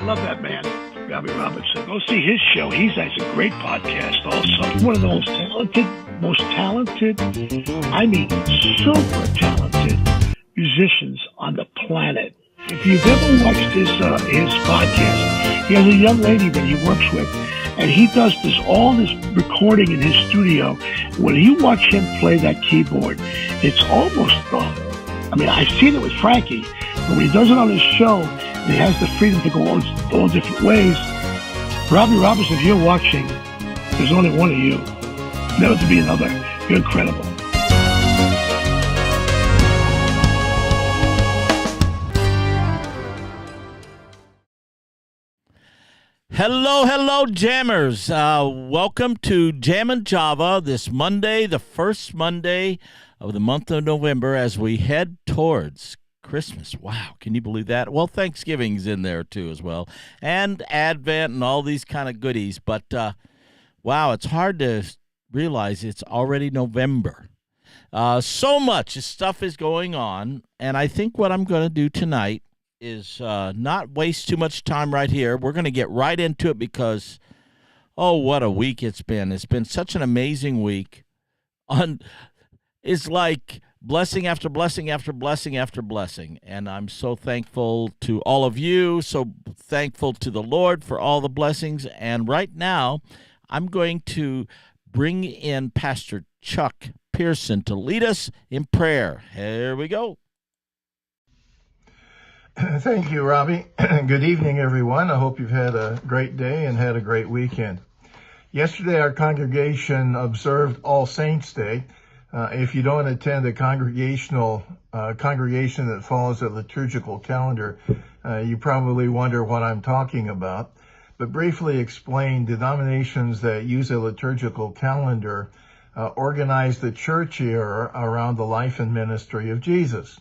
I love that man, Bobby Robinson. Go see his show. He has a great podcast also. One of the most talented, I mean super talented musicians on the planet. If you've ever watched his podcast, He has a young lady that he works with, and he does all this recording in his studio. When you watch him play that keyboard, it's almost, I've seen it with Frankie, but when he does it on his show, he has the freedom to go all different ways. Robbie Robertson, if you're watching, there's only one of you. Never to be another. You're incredible. Hello, jammers. Welcome to Jammin' Java this Monday, the first Monday of the month of November as we head towards Christmas. Wow, can you believe that? Well, Thanksgiving's in there too as well, and Advent and all these kind of goodies. But, wow, it's hard to realize it's already November. So much stuff is going on, and I think what I'm going to do tonight is not waste too much time right here. We're going to get right into it because, what a week it's been. It's been such an amazing week. It's like blessing after blessing after blessing after blessing. And I'm so thankful to all of you, so thankful to the Lord for all the blessings. And right now, I'm going to bring in Pastor Chuck Pearson to lead us in prayer. Here we go. Thank you, Robbie. Good evening, everyone. I hope you've had a great day and had a great weekend. Yesterday, our congregation observed All Saints' Day. If you don't attend a congregation that follows a liturgical calendar, you probably wonder what I'm talking about. But briefly explain, denominations that use a liturgical calendar organize the church year around the life and ministry of Jesus.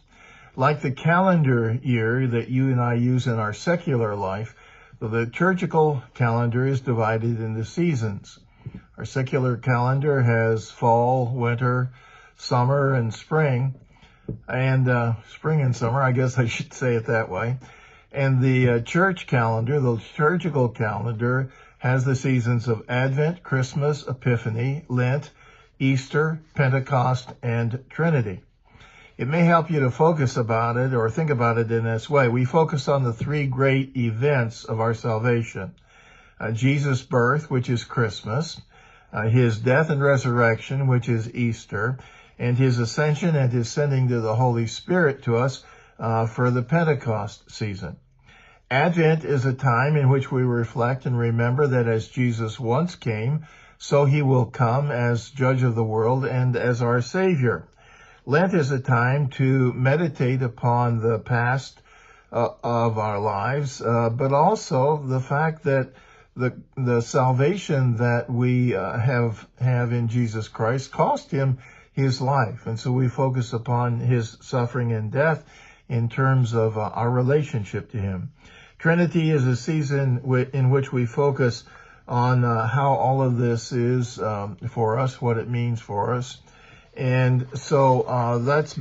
Like the calendar year that you and I use in our secular life, the liturgical calendar is divided into seasons. Our secular calendar has fall, winter, summer, and spring. And spring and summer, I guess I should say it that way. And the church calendar, the liturgical calendar, has the seasons of Advent, Christmas, Epiphany, Lent, Easter, Pentecost, and Trinity. It may help you to focus about it or think about it in this way. We focus on the three great events of our salvation. Jesus' birth, which is Christmas, his death and resurrection, which is Easter, and his ascension and his sending to the Holy Spirit to us for the Pentecost season. Advent is a time in which we reflect and remember that as Jesus once came, so he will come as judge of the world and as our Savior. Lent is a time to meditate upon the past of our lives, but also the fact that the salvation that we have in Jesus Christ cost him his life. And so we focus upon his suffering and death in terms of our relationship to him. Trinity is a season in which we focus on how all of this is for us, what it means for us. And so that's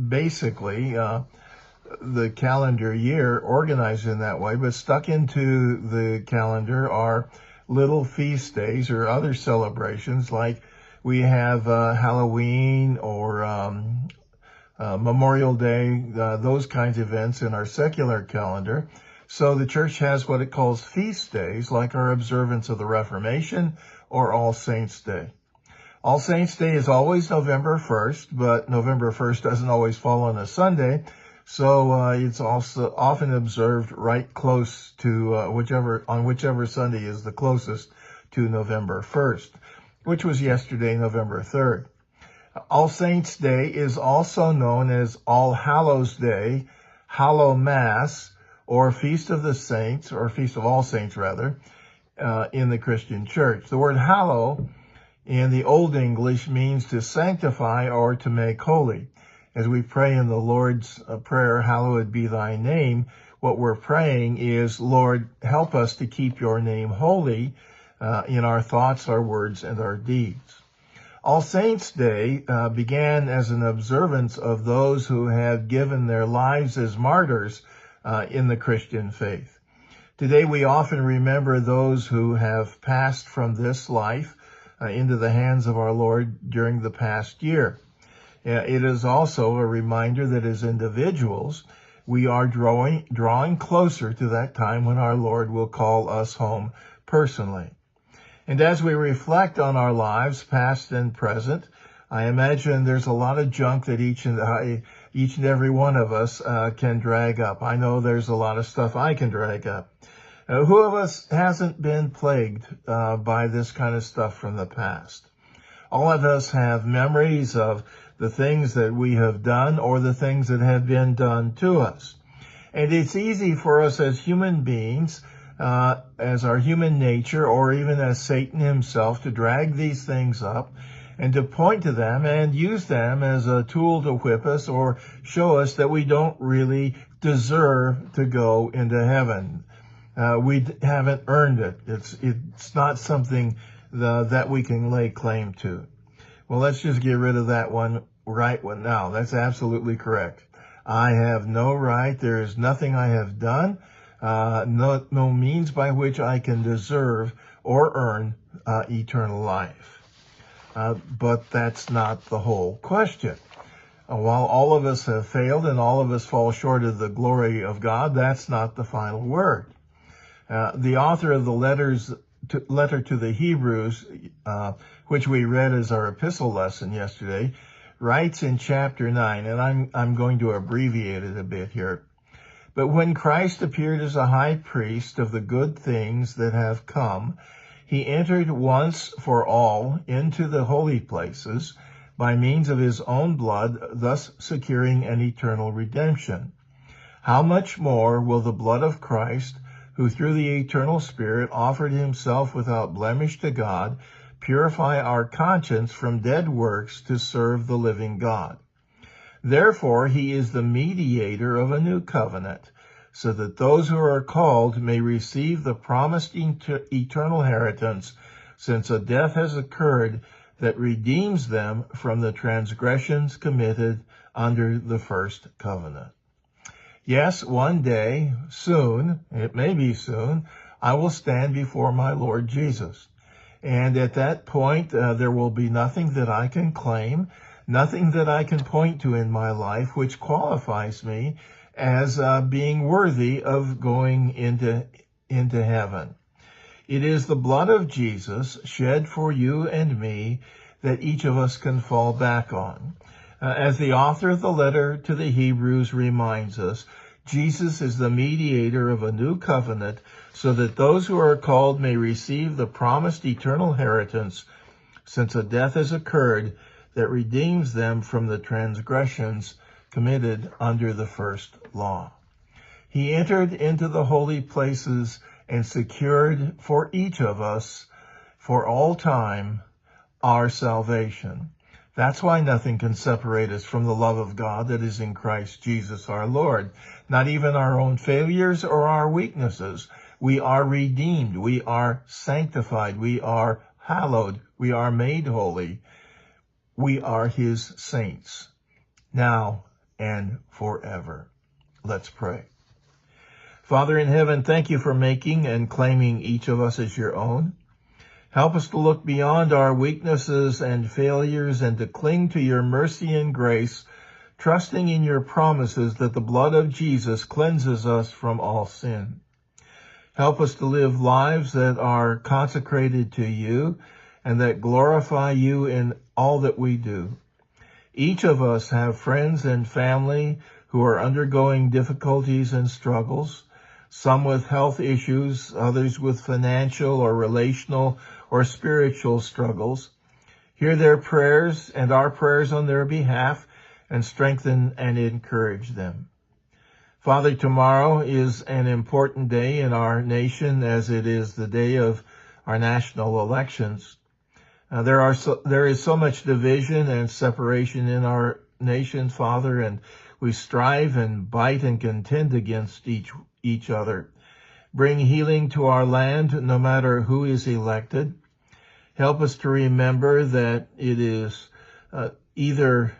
basically the calendar year organized in that way, but stuck into the calendar are little feast days or other celebrations, like we have Halloween or Memorial Day, those kinds of events in our secular calendar. So the church has what it calls feast days, like our observance of the Reformation or All Saints' Day. All Saints' Day is always November 1st, but November 1st doesn't always fall on a Sunday, so it's also often observed right close to whichever Sunday is the closest to November 1st, which was yesterday, November 3rd. All Saints' Day is also known as All Hallows' Day, Hallow Mass, or Feast of the Saints, or Feast of All Saints rather, in the Christian church. The word hallow in the Old English means to sanctify or to make holy. As we pray in the Lord's Prayer, hallowed be thy name, what we're praying is, Lord, help us to keep your name holy in our thoughts, our words, and our deeds. All Saints' Day began as an observance of those who had given their lives as martyrs in the Christian faith. Today we often remember those who have passed from this life into the hands of our Lord during the past year. It is also a reminder that as individuals, we are drawing closer to that time when our Lord will call us home personally. And as we reflect on our lives, past and present, I imagine there's a lot of junk that each and every one of us can drag up. I know there's a lot of stuff I can drag up. Who of us hasn't been plagued by this kind of stuff from the past? All of us have memories of the things that we have done or the things that have been done to us. And it's easy for us as human beings, as our human nature, or even as Satan himself, to drag these things up and to point to them and use them as a tool to whip us or show us that we don't really deserve to go into heaven. We haven't earned it. It's not something that we can lay claim to. Well, let's just get rid of that one right now. That's absolutely correct. I have no right. There is nothing I have done, no means by which I can deserve or earn eternal life. But that's not the whole question. While all of us have failed and all of us fall short of the glory of God, that's not the final word. The author of the letter to the Hebrews, which we read as our epistle lesson yesterday, writes in chapter 9, and I'm going to abbreviate it a bit here. But when Christ appeared as a high priest of the good things that have come, he entered once for all into the holy places by means of his own blood, thus securing an eternal redemption. How much more will the blood of Christ, who through the eternal Spirit offered himself without blemish to God, purify our conscience from dead works to serve the living God? Therefore, he is the mediator of a new covenant, so that those who are called may receive the promised eternal inheritance, since a death has occurred that redeems them from the transgressions committed under the first covenant. Yes, one day, soon, it may be soon, I will stand before my Lord Jesus. And at that point, there will be nothing that I can claim, nothing that I can point to in my life which qualifies me as being worthy of going into heaven. It is the blood of Jesus shed for you and me that each of us can fall back on. As the author of the letter to the Hebrews reminds us, Jesus is the mediator of a new covenant, so that those who are called may receive the promised eternal inheritance, since a death has occurred that redeems them from the transgressions committed under the first law. He entered into the holy places and secured for each of us, for all time, our salvation. That's why nothing can separate us from the love of God that is in Christ Jesus our Lord. Not even our own failures or our weaknesses. We are redeemed. We are sanctified. We are hallowed. We are made holy. We are his saints, now and forever. Let's pray. Father in heaven, thank you for making and claiming each of us as your own. Help us to look beyond our weaknesses and failures and to cling to your mercy and grace, trusting in your promises that the blood of Jesus cleanses us from all sin. Help us to live lives that are consecrated to you and that glorify you in all that we do. Each of us have friends and family who are undergoing difficulties and struggles, some with health issues, others with financial or relational or spiritual struggles. Hear their prayers and our prayers on their behalf and strengthen and encourage them. Father, tomorrow is an important day in our nation as it is the day of our national elections. There is so much division and separation in our nation, Father, and we strive and bite and contend against each other. Bring healing to our land, no matter who is elected. Help us to remember that it is neither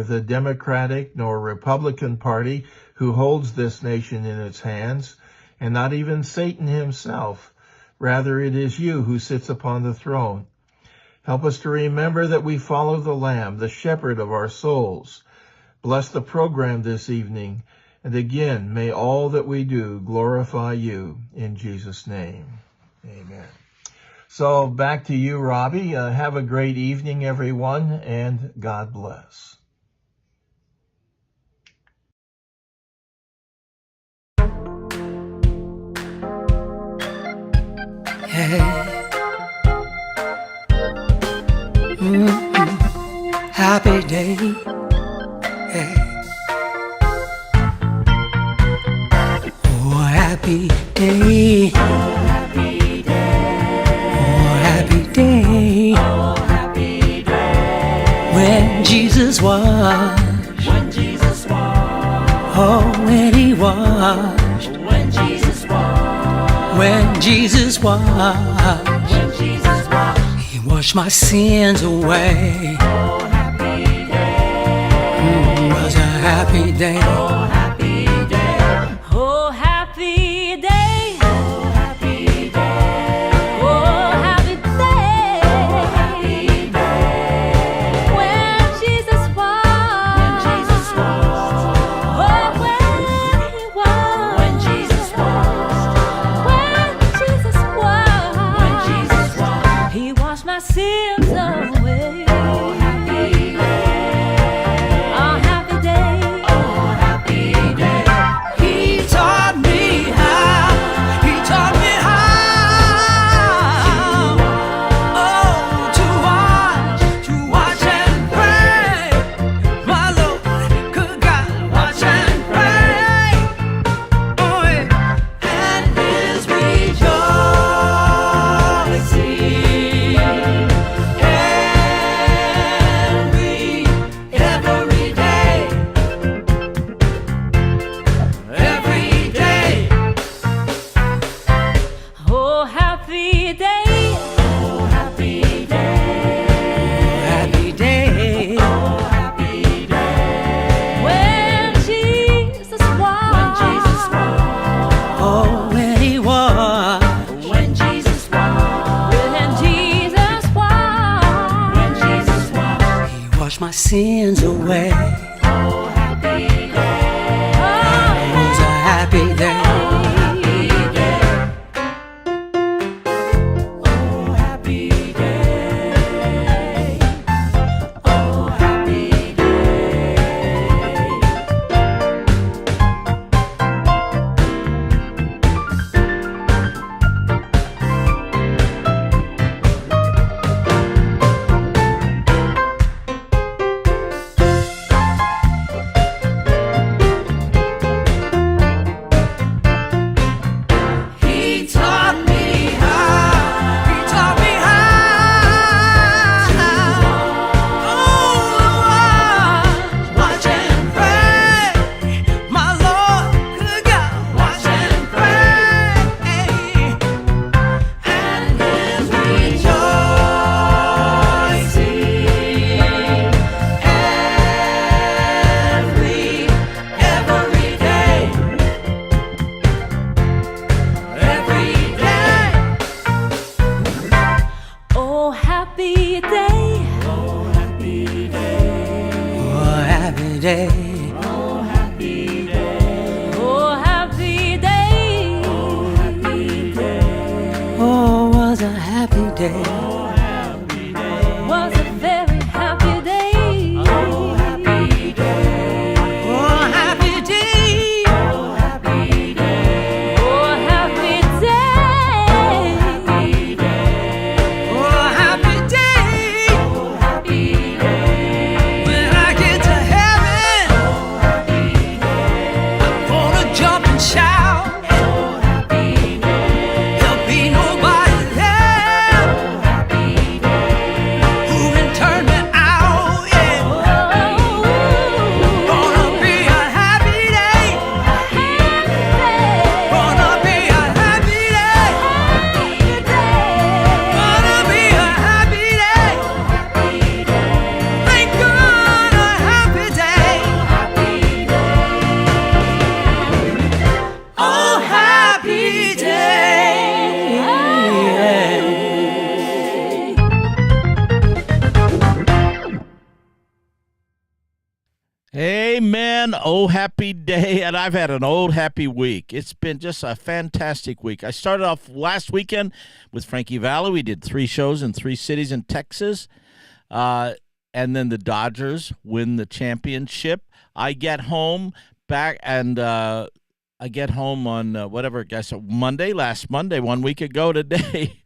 the Democratic nor Republican Party who holds this nation in its hands, and not even Satan himself. Rather, it is you who sits upon the throne. Help us to remember that we follow the Lamb, the shepherd of our souls. Bless the program this evening, And again, may all that we do glorify you in Jesus' name. Amen. So back to you, Robbie. Have a great evening, everyone, and God bless. Hey. Happy day. Hey. Oh, happy day. Oh, happy day. Oh, happy day. Oh, happy day. When Jesus washed. When Jesus washed. Oh, when he washed. When Jesus washed. When Jesus washed. When Jesus washed. He washed my sins away. Oh, happy day. It was a happy day. Oh, happy day. Oh, happy day. Oh, happy day. Oh, happy day. Oh, happy day. When Jesus washed. When Jesus washed. Oh, when he washed. When Jesus washed. When Jesus washed. When Jesus washed. He washed my sins away. Oh, happy day. Oh, happy day. Oh, happy day. He taught me how. He taught me how. Oh, to watch and pray. My Lord, good God, watch and pray. Oh, yeah. And his rejoicing every day. Every day. Oh, happy day. Oh, happy day. Happy day. Oh, happy day. When Jesus washed. When Jesus washed. Oh, when he washed. When Jesus washed. When Jesus washed. When Jesus washed. He washed my sins away. Oh, happy day. It was a happy day. Oh, happy day. Oh, happy day. He taught me how. He taught me how. Oh, watch and pray. My Lord, good God, watch and pray. And his rejoicing every day. Every day. Oh, happy day. Oh, happy day. Oh, happy day. Oh, happy day. Oh, happy day. Oh, happy day. Oh, was a happy day. Was a very happy day. Oh, happy day. Oh, happy day. Oh, happy day. Oh, happy day. Oh, happy day. Oh, happy day. When I get to heaven, oh, happy day. I'm gonna jump and shout. Oh, happy day. There'll be nobody there. Oh, happy man. Oh, happy day. And I've had an old happy week. It's been just a fantastic week. I started off last weekend with Frankie Valli. We did 3 shows in 3 cities in Texas. And then the Dodgers win the championship. I get home back and I get home on last Monday, 1 week ago today.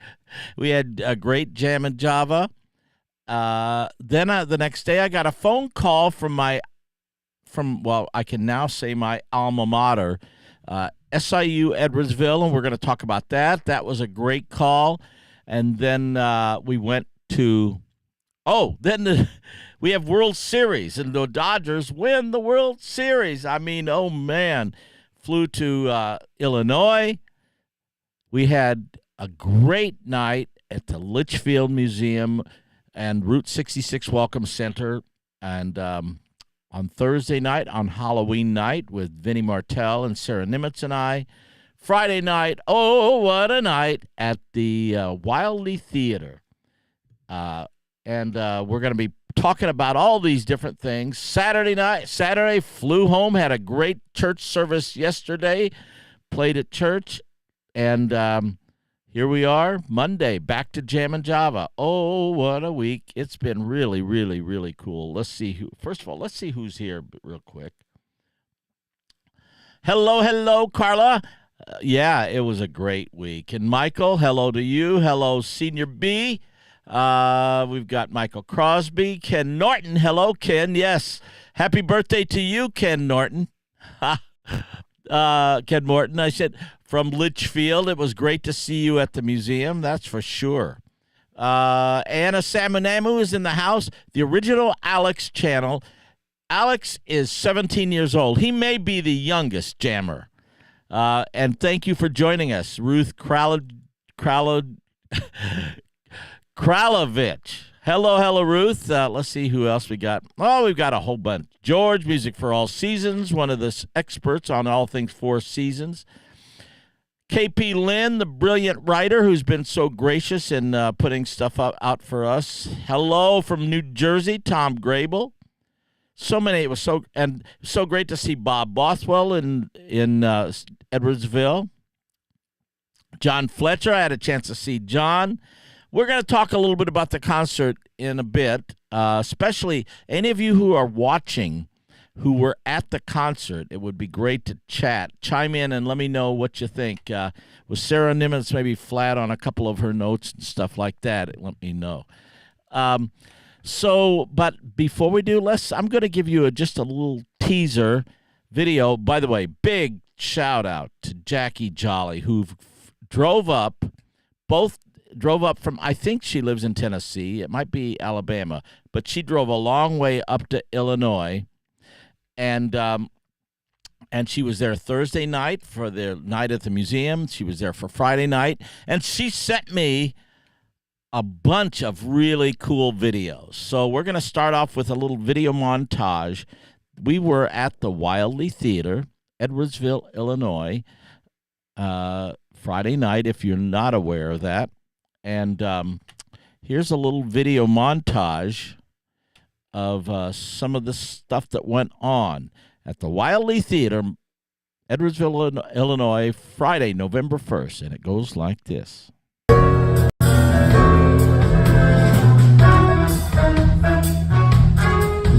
We had a great Jam and Java. Then the next day I got a phone call from I can now say my alma mater, SIU Edwardsville, and we're going to talk about that. That was a great call. And then we went to, we have World Series, and the Dodgers win the World Series. I mean, oh, man. Flew to Illinois. We had a great night at the Litchfield Museum and Route 66 Welcome Center. And on Thursday night, on Halloween night, with Vinny Martell and Sara Niemietz and I. Friday night, oh, what a night, at the Wildey Theater. And we're going to be talking about all these different things. Saturday, flew home, had a great church service yesterday, played at church, and here we are, Monday, back to Jam and Java. Oh, what a week. It's been really, really, really cool. Let's see who's here real quick. Hello, Carla. Yeah, it was a great week. And Michael, hello to you. Hello, Senior B. We've got Michael Crosby. Ken Norton. Hello, Ken. Yes. Happy birthday to you, Ken Norton. Ken Morton, I said, from Litchfield. It was great to see you at the museum, that's for sure. Anna Samunamu is in the house. The original Alex channel. Alex is 17 years old. He may be the youngest jammer. And thank you for joining us, Ruth Kralovich. Hello, Ruth. Let's see who else we got. Oh, we've got a whole bunch. George, Music for All Seasons, one of the experts on all things 4 Seasons. KP Lynn, the brilliant writer who's been so gracious in putting stuff out for us. Hello from New Jersey, Tom Grable. So many. It was so great to see Bob Bothwell in Edwardsville. John Fletcher, I had a chance to see John. We're going to talk a little bit about the concert in a bit, especially any of you who are watching who were at the concert. It would be great to chime in and let me know what you think. Was Sara Niemietz maybe flat on a couple of her notes and stuff like that? Let me know. But before we do, I'm going to give you just a little teaser video. By the way, big shout out to Jackie Jolly, who drove up from, I think she lives in Tennessee. It might be Alabama, but she drove a long way up to Illinois, and she was there Thursday night for the night at the museum. She was there for Friday night, and she sent me a bunch of really cool videos. So we're going to start off with a little video montage. We were at the Wildey Theater, Edwardsville, Illinois, Friday night, if you're not aware of that. And here's a little video montage of some of the stuff that went on at the Wildey Theater, Edwardsville, Illinois, Friday, November 1st. And it goes like this.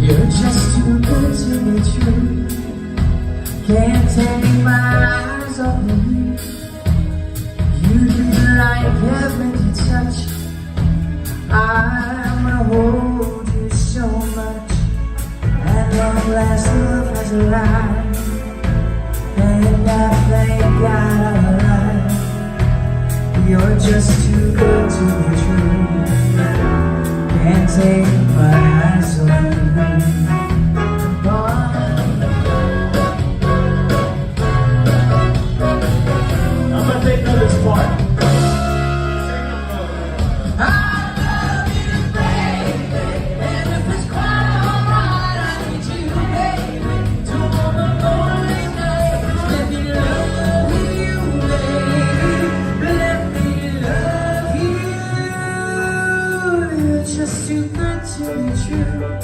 You're just too good to be true. Can't take my eyes off of you. You do like heaven to touch. I wanna hold you so much. And long last love has arrived. And I thank God I'm alive. You're just too good to be true. Can't take my eyes off of you. I'm gonna take this part. Just too good to be true.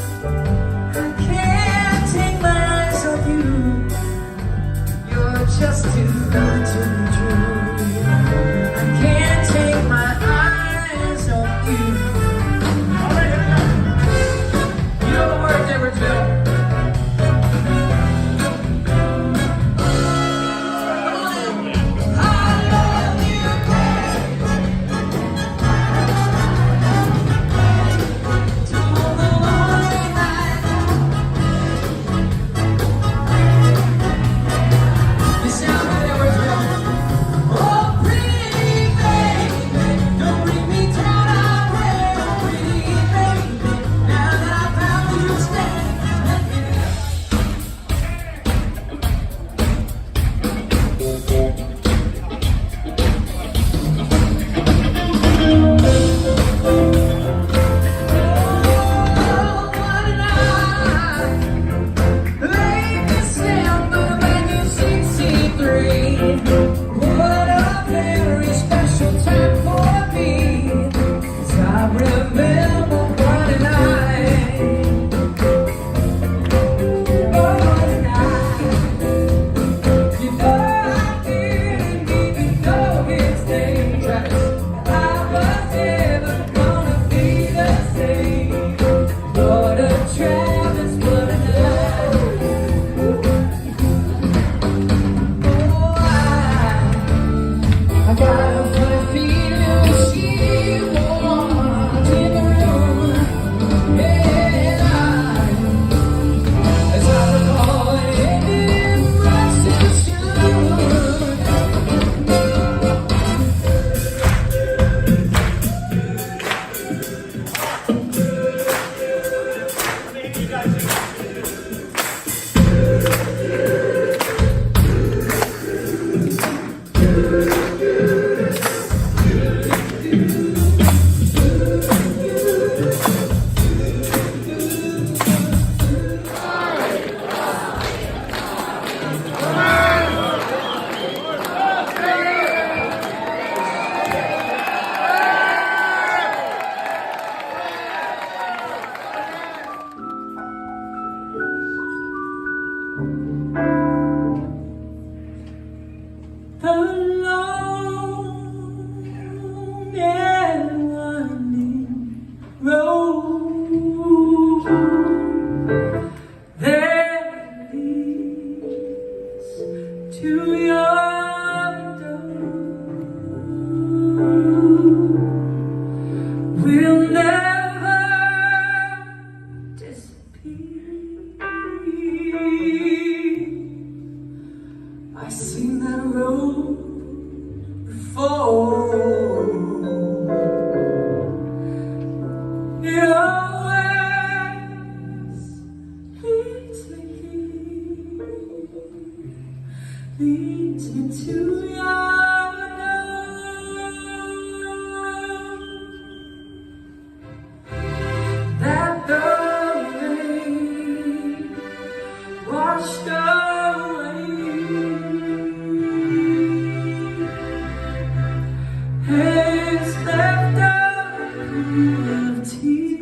is left out of tears,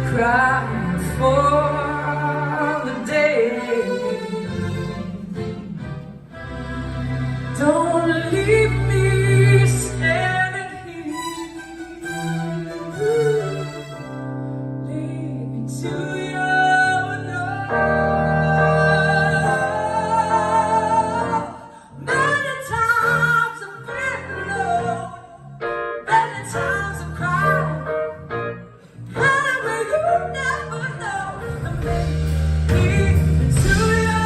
crying for the day. Don't leave me standing here. Lead me to your love. Many times I've been alone. Many times I've cried. And will you never know? Lead me to your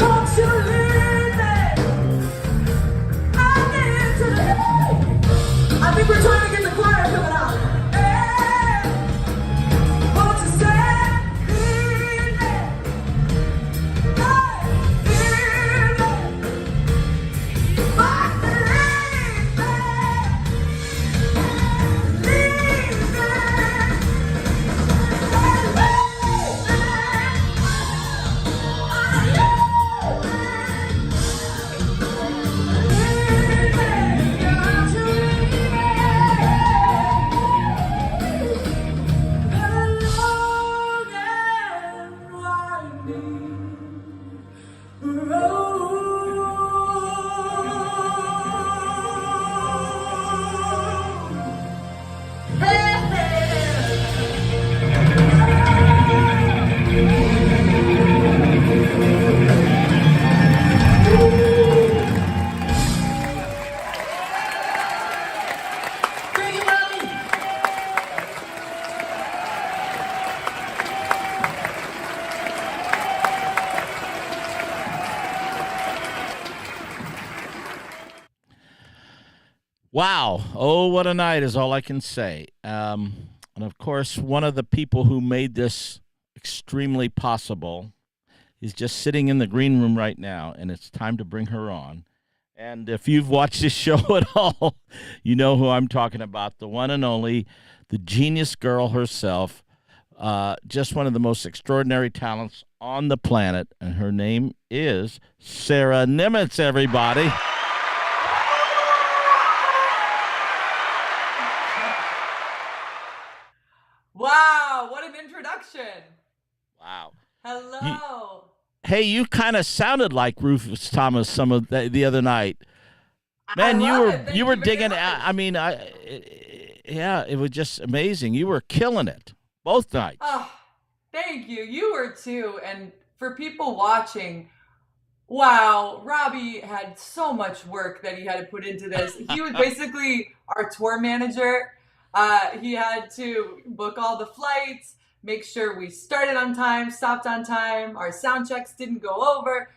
Won't you leave me? I need to leave. I think we're trying to get the choir coming out. Hey, won't you say, leave me? Hey, leave me. But leave me. Leave me. Wow. Oh, what a night is all I can say. And of course, one of the people who made this extremely possible is just sitting in the green room right now, and it's time to bring her on. And if you've watched this show at all, you know who I'm talking about, the one and only, the genius girl herself, just one of the most extraordinary talents on the planet, and her name is Sara Niemietz, everybody. Wow, what an introduction. Wow. Hello. Hey, you kind of sounded like Rufus Thomas some of the other night. Man, I love it. Thank you were very digging. much. I mean, yeah, it was just amazing. You were killing it both nights. Oh, thank you. You were too. And for people watching, wow, Robbie had so much work that he had to put into this. He was basically our tour manager. He had to book all the flights, make sure we started on time, stopped on time, our sound checks didn't go over.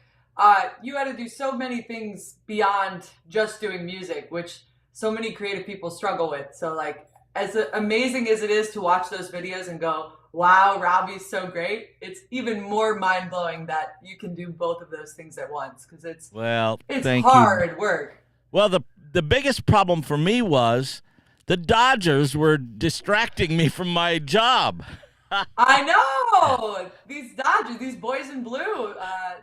You had to do so many things beyond just doing music, which so many creative people struggle with. So like, as amazing as it is to watch those videos and go, wow, Robbie's so great, it's even more mind-blowing that you can do both of those things at once, because it's hard work. Well, the biggest problem for me was the Dodgers were distracting me from my job. I know! These Dodgers, these boys in blue,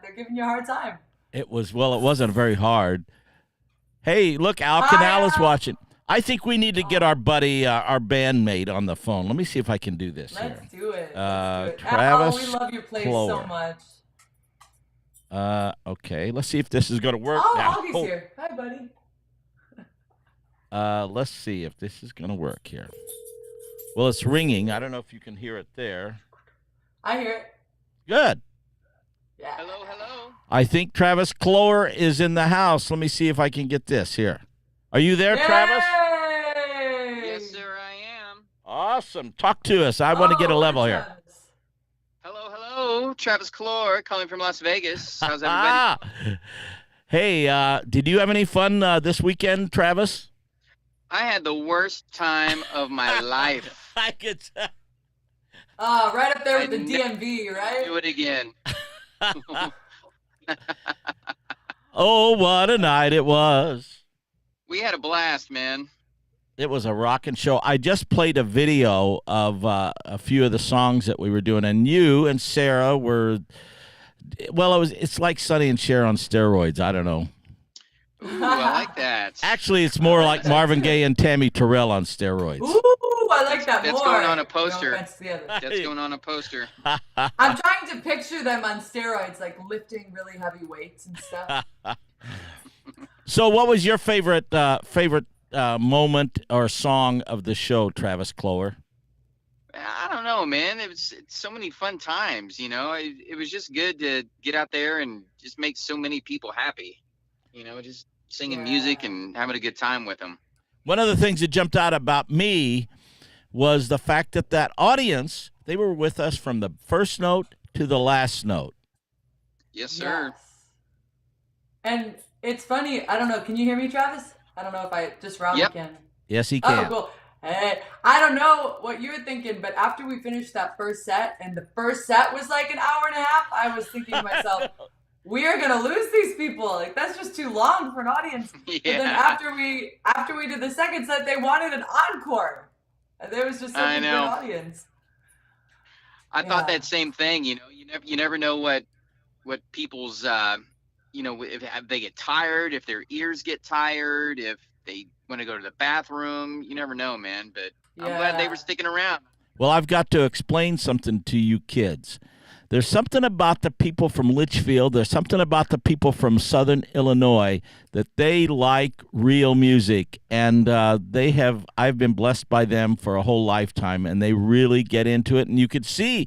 they're giving you a hard time. It wasn't very hard. Hey, look, Canal is watching. I think we need to get our buddy, our bandmate on the phone. Let me see if I can do this here. Let's do it. Travis we love your place Cloer. so much. Okay, let's see if this is going to work Oh, now. Augie's here. Hi, buddy. Let's see if this is going to work here. Well, it's ringing. I don't know if you can hear it there. I hear it. Good. Yeah. Hello, hello. I think Travis Cloer is in the house. Let me see if I can get this here. Are you there, Travis? Yay! Yes, sir, I am. Awesome. Talk to us. I want to get a level here. Travis. Hello, hello. Travis Cloer calling from Las Vegas. How's everybody? Hey, did you have any fun this weekend, Travis? I had the worst time of my life. I could tell. Right up there with I the DMV, right? Do it again. Oh, what a night it was. We had a blast, man. It was a rocking show. I just played a video of a few of the songs that we were doing, and you and Sara were. Well, it's like Sonny and Cher on steroids. I don't know. Ooh, I like that. Actually, it's more like Marvin Gaye and Tammy Terrell on steroids. Ooh, I like that That's more. going on a poster. No offense to the other. That's going on a poster. I'm trying to picture them on steroids, like lifting really heavy weights and stuff. So, what was your favorite moment or song of the show, Travis Cloer? I don't know, man. It's so many fun times, you know. It was just good to get out there and just make so many people happy, you know, just singing music and having a good time with them. One of the things that jumped out about me was the fact that audience, they were with us from the first note to the last note. Yes, sir. Yes. And it's funny. I don't know. Can you hear me, Travis? I don't know if I just Robbie can. Yes, he can. Oh, cool. Hey, I don't know what you were thinking, but after we finished that first set, and the first set was like an hour and a half, I was thinking to myself, we are gonna lose these people. Like, that's just too long for an audience. Yeah. But then after we did the second set, they wanted an encore. And there was just such a good audience. I thought that same thing. You know, you never know what people's you know, if they get tired, if their ears get tired, if they want to go to the bathroom. You never know, man. But I'm glad they were sticking around. Well, I've got to explain something to you kids. There's something about the people from Litchfield, there's something about the people from Southern Illinois that they like real music, and I've been blessed by them for a whole lifetime, and they really get into it. And you could see,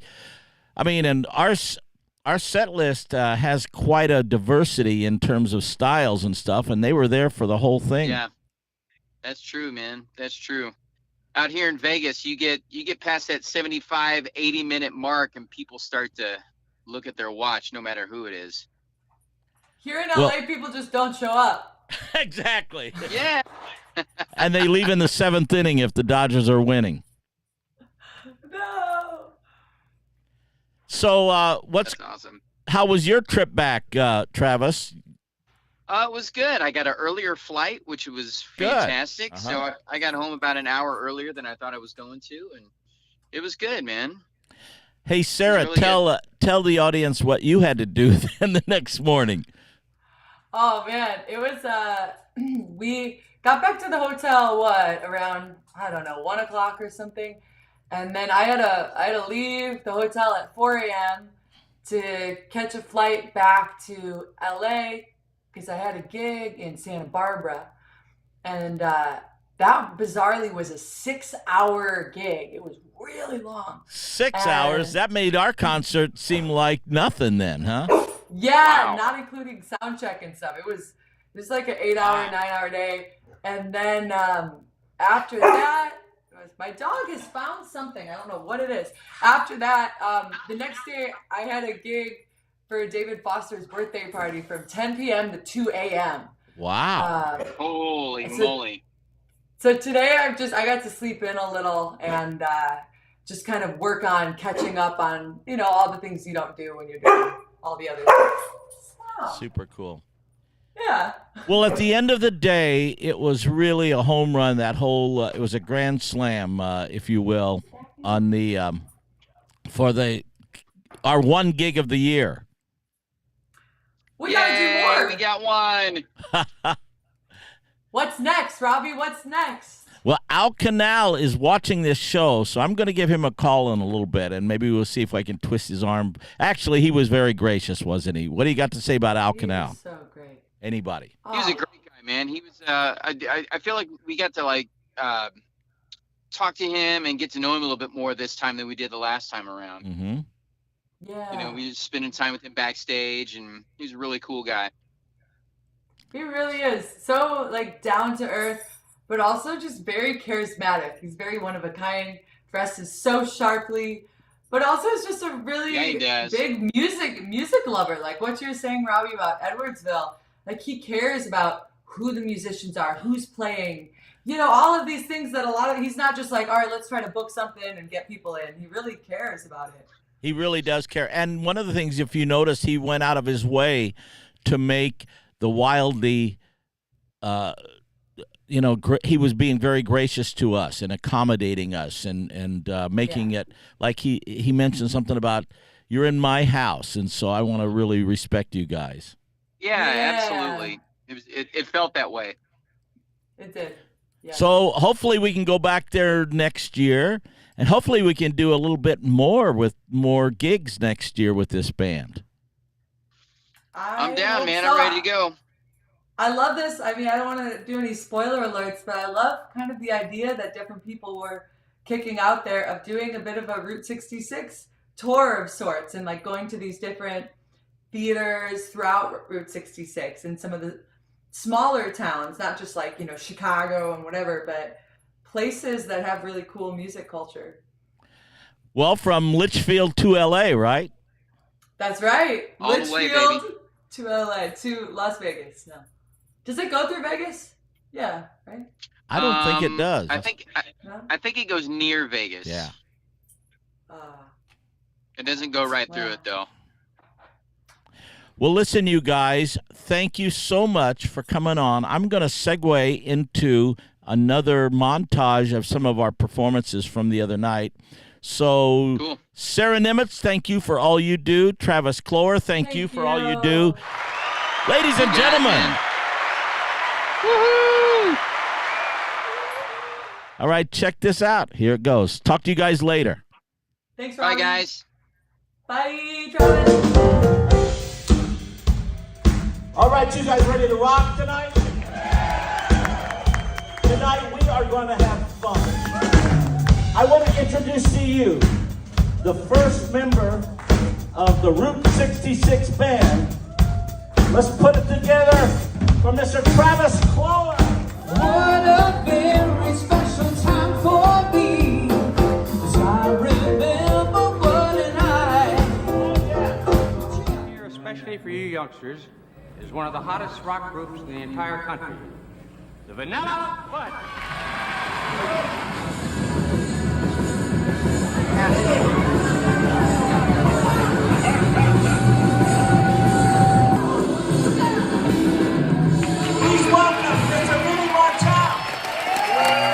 I mean, and our set list has quite a diversity in terms of styles and stuff, and they were there for the whole thing. Yeah, that's true, man. That's true. Out here in Vegas, you get past that 75, 80-minute mark, and people start to look at their watch, no matter who it is. Here in LA, people just don't show up. Exactly. Yeah. And they leave in the seventh inning if the Dodgers are winning. No. So, That's awesome. how was your trip back, Travis? It was good. I got an earlier flight, which was fantastic. Uh-huh. So I got home about an hour earlier than I thought I was going to, and it was good, man. Hey, Sara, Really tell the audience what you had to do then the next morning. Oh man, it was we got back to the hotel around, I don't know, 1 o'clock or something, and then I had to leave the hotel at 4 a.m. to catch a flight back to LA because I had a gig in Santa Barbara, and that bizarrely was a 6-hour gig. It was really long. 6 hours? That made our concert seem like nothing then, huh? Yeah, Wow. not including sound check and stuff. It was like an 8-hour, 9-hour day. And then after that, my dog has found something. I don't know what it is. After that, the next day I had a gig for David Foster's birthday party from 10 p.m. to 2 a.m. Wow. Holy moly. So today I got to sleep in a little and just kind of work on catching up on, all the things you don't do when you're doing all the other things. Wow. Super cool. Yeah. Well, at the end of the day, it was really a home run. That whole it was a grand slam, if you will, on the for our one gig of the year. We gotta do more. We got one. What's next, Robbie? What's next? Well, Al Canal is watching this show, so I'm going to give him a call in a little bit, and maybe we'll see if I can twist his arm. Actually, he was very gracious, wasn't he? What do you got to say about Al Canal? He's so great. Anybody? He was a great guy, man. He was. I feel like we got to talk to him and get to know him a little bit more this time than we did the last time around. Mm-hmm. Yeah. We were just spending time with him backstage, and he's a really cool guy. He really is. So, down to earth, but also just very charismatic. He's very one of a kind, dresses so sharply, but also is just a really big music lover. Like what you're saying, Robbie, about Edwardsville. Like he cares about who the musicians are, who's playing, all of these things that he's not just like, all right, let's try to book something and get people in. He really cares about it. He really does care. And one of the things, if you notice, he went out of his way to make the Wildey he was being very gracious to us and accommodating us and making it like he mentioned something about you're in my house, and so I want to really respect you guys. Yeah, absolutely. It felt that way. It did. Yeah. So hopefully we can go back there next year, and hopefully we can do a little bit more with more gigs next year with this band. I'm down, man. So. I'm ready to go. I love this. I mean, I don't want to do any spoiler alerts, but I love kind of the idea that different people were kicking out there of doing a bit of a Route 66 tour of sorts and like going to these different theaters throughout Route 66 and some of the smaller towns, not just like, Chicago and whatever, but places that have really cool music culture. Well, from Litchfield to LA, right? That's right. All the way, Litchfield baby. to LA to Las Vegas. No. Does it go through Vegas? Yeah, right? I don't think it does. I think it goes near Vegas. Yeah. It doesn't go right through it, though. Well, listen, you guys, thank you so much for coming on. I'm going to segue into another montage of some of our performances from the other night. So, Cool. Sara Niemietz, thank you for all you do. Travis Cloer, thank you for all you do. Ladies and gentlemen. Woohoo! All right, check this out. Here it goes. Talk to you guys later. Thanks, Bye, Robbie. guys. Bye, Travis. All right, you guys ready to rock tonight? Tonight we are going to have fun. I want to introduce to you the first member of the Route 66 band. Let's put it together for Mr. Travis Cloer. What a very special time for me, 'cause I remember what a night. Here, especially for you youngsters, is one of the hottest rock groups in the entire country, the Vanilla Fudge. Please welcome Mr. Vinny Martell.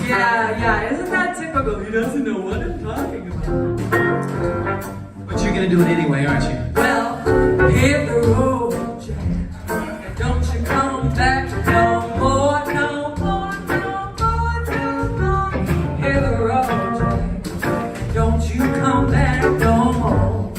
Yeah, isn't that typical? He doesn't know what I'm talking about. But you're gonna do it anyway, aren't you? Well, hit the road, Jack, and don't you come back no more, no more, no more, no more. Hit the road, Jack, don't you come back no more.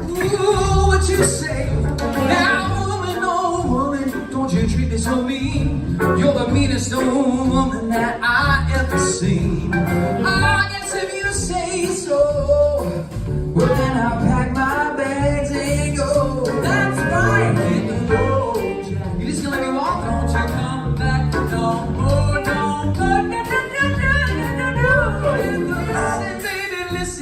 Ooh, what you say? Now, woman, oh woman, don't you treat me so mean. You're the meanest old woman that I ever seen. I guess if you say so, well then I'll pack my bags and go. That's right, hit the road, Jack. You just gonna let me walk? Don't you come back no more, no more, no, no, no, no, no, no, no. Listen, baby, listen.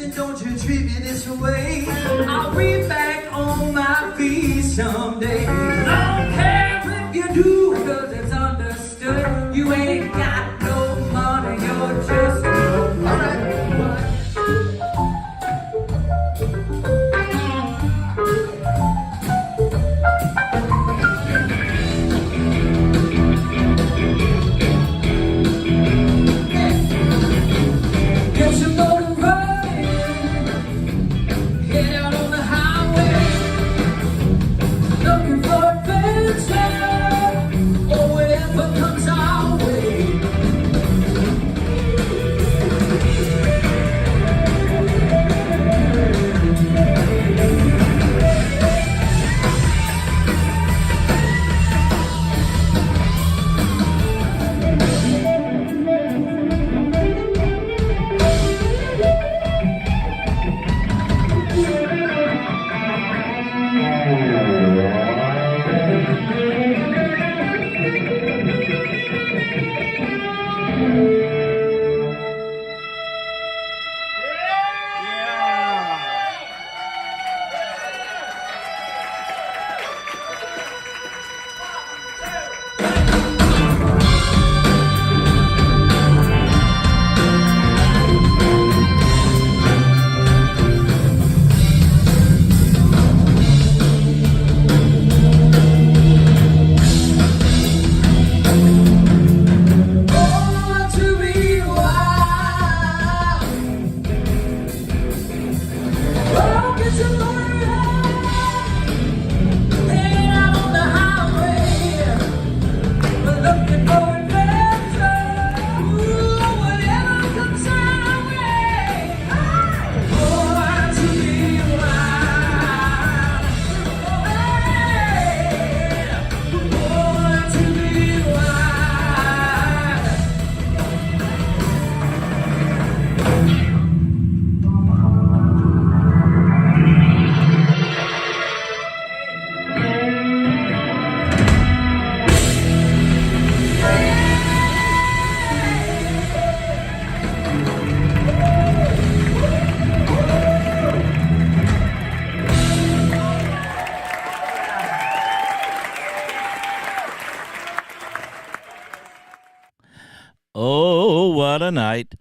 Oh, what a night.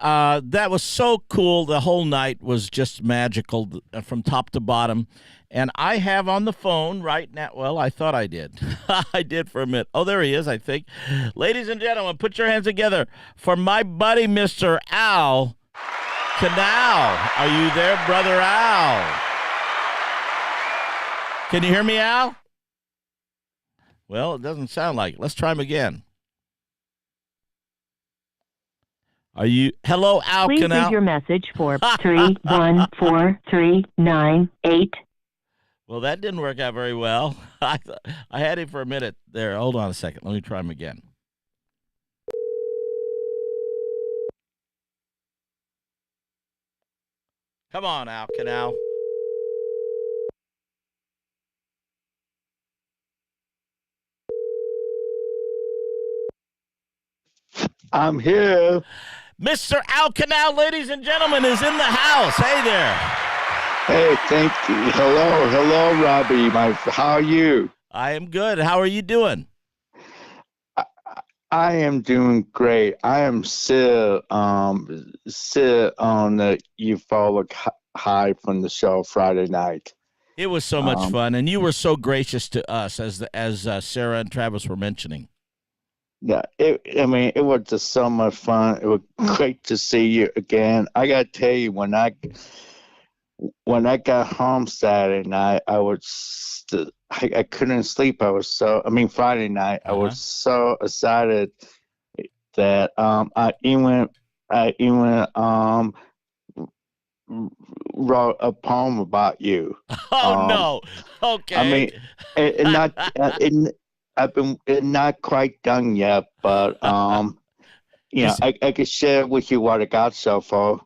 That was so cool. The whole night was just magical from top to bottom. And I have on the phone right now, well, I thought I did. I did for a minute. Oh, there he is, I think. Ladies and gentlemen, put your hands together for my buddy, Mr. Al Canal. Are you there, brother Al? Can you hear me, Al? Well, it doesn't sound like it. Let's try him again. Are you? Hello, Al Please Canal. leave your message for 314398. Well, that didn't work out very well. I had him for a minute there. Hold on a second. Let me try him again. Come on, Al Canal. I'm here. Mr. Al Canal, ladies and gentlemen, is in the house. Hey there. Hey, thank you. Hello, Robbie. How are you? I am good. How are you doing? I am doing great. I am still on the euphoric high from the show Friday night. It was so much fun, and you were so gracious to us, as Sara and Travis were mentioning. Yeah, it was just so much fun. It was great to see you again. I gotta tell you, when I got home Saturday night, I couldn't sleep. Friday night, I was so excited that I even wrote a poem about you. Oh no! Okay. I've been not quite done yet, but I could share with you what I got so far.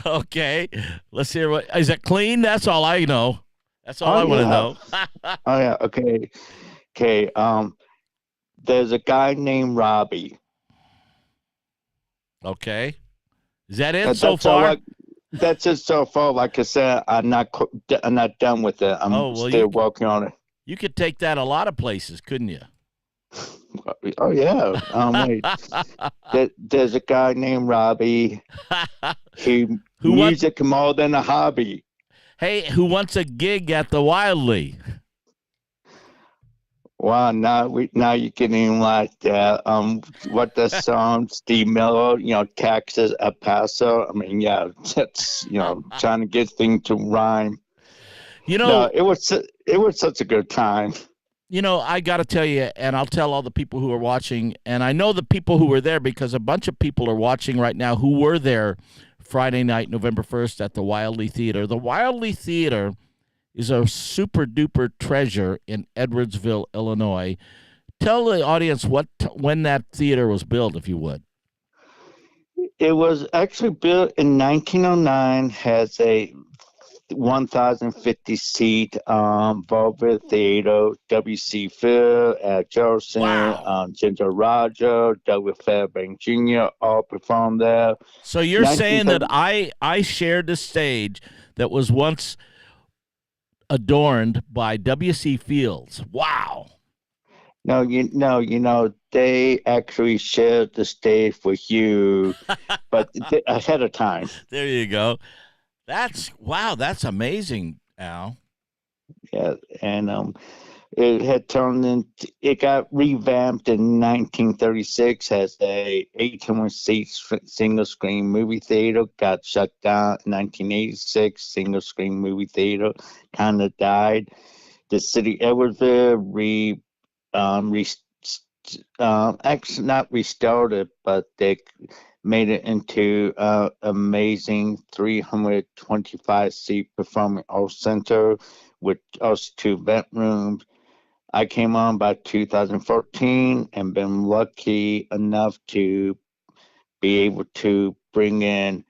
Okay, let's hear what is it. Clean? That's all I know. That's all I want to know. Oh yeah. Okay. There's a guy named Robbie. Okay. Is that it so far? That's it so far. Like I said, I'm not done with it. I'm still working on it. You could take that a lot of places, couldn't you? Oh yeah. There's a guy named Robbie. Music more than a hobby. Hey, who wants a gig at the Wildey? Wow, now you're getting like that. What the song, Steve Miller, Texas, El Paso. I mean, yeah, that's trying to get things to rhyme. It was such a good time. I got to tell you, and I'll tell all the people who are watching, and I know the people who were there because a bunch of people are watching right now who were there Friday night, November 1st at the Wildey Theater. The Wildey Theater is a super-duper treasure in Edwardsville, Illinois. Tell the audience when that theater was built, if you would. It was actually built in 1909, has a 1,050 seat Volvo Theater, W.C. Phil, Al Jolson, Wow. Ginger Roger, Douglas Fairbanks Jr. all performed there. So you're saying that 1930 I shared the stage that was once adorned by W.C. Fields. Wow. No, they actually shared the stage with you, but ahead of time. There you go. That's amazing, Al. Yeah, and it had turned into, it got revamped in 1936 as a 800 seat single screen movie theater. Got shut down in 1986. Single screen movie theater kind of died. The city Edwardsville actually not restored it, but they made it into amazing 325 seat performing arts center with us 2 vent rooms. I came on by 2014 and been lucky enough to be able to bring in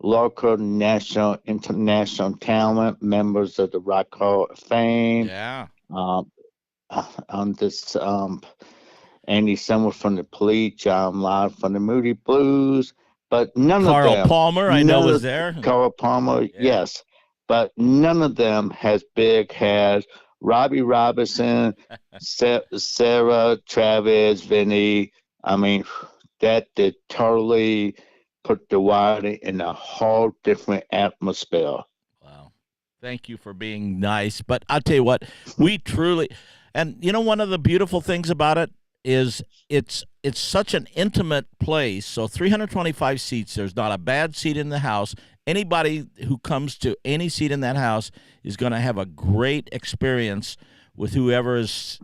local, national, international talent, members of the Rock Hall of Fame. Yeah. On this Andy Summer from the Police, John Lott from the Moody Blues, but none of Carl them. Palmer, I know, was there. Carl Palmer, yes, but none of them has big as Robbie Robinson, Sara, Travis, Vinny. I mean, that did totally put the Wildey in a whole different atmosphere. Wow. Thank you for being nice. But I'll tell you what, we truly, and one of the beautiful things about it is it's such an intimate place. So 325 seats, there's not a bad seat in the house. Anybody who comes to any seat in that house is going to have a great experience with whoever is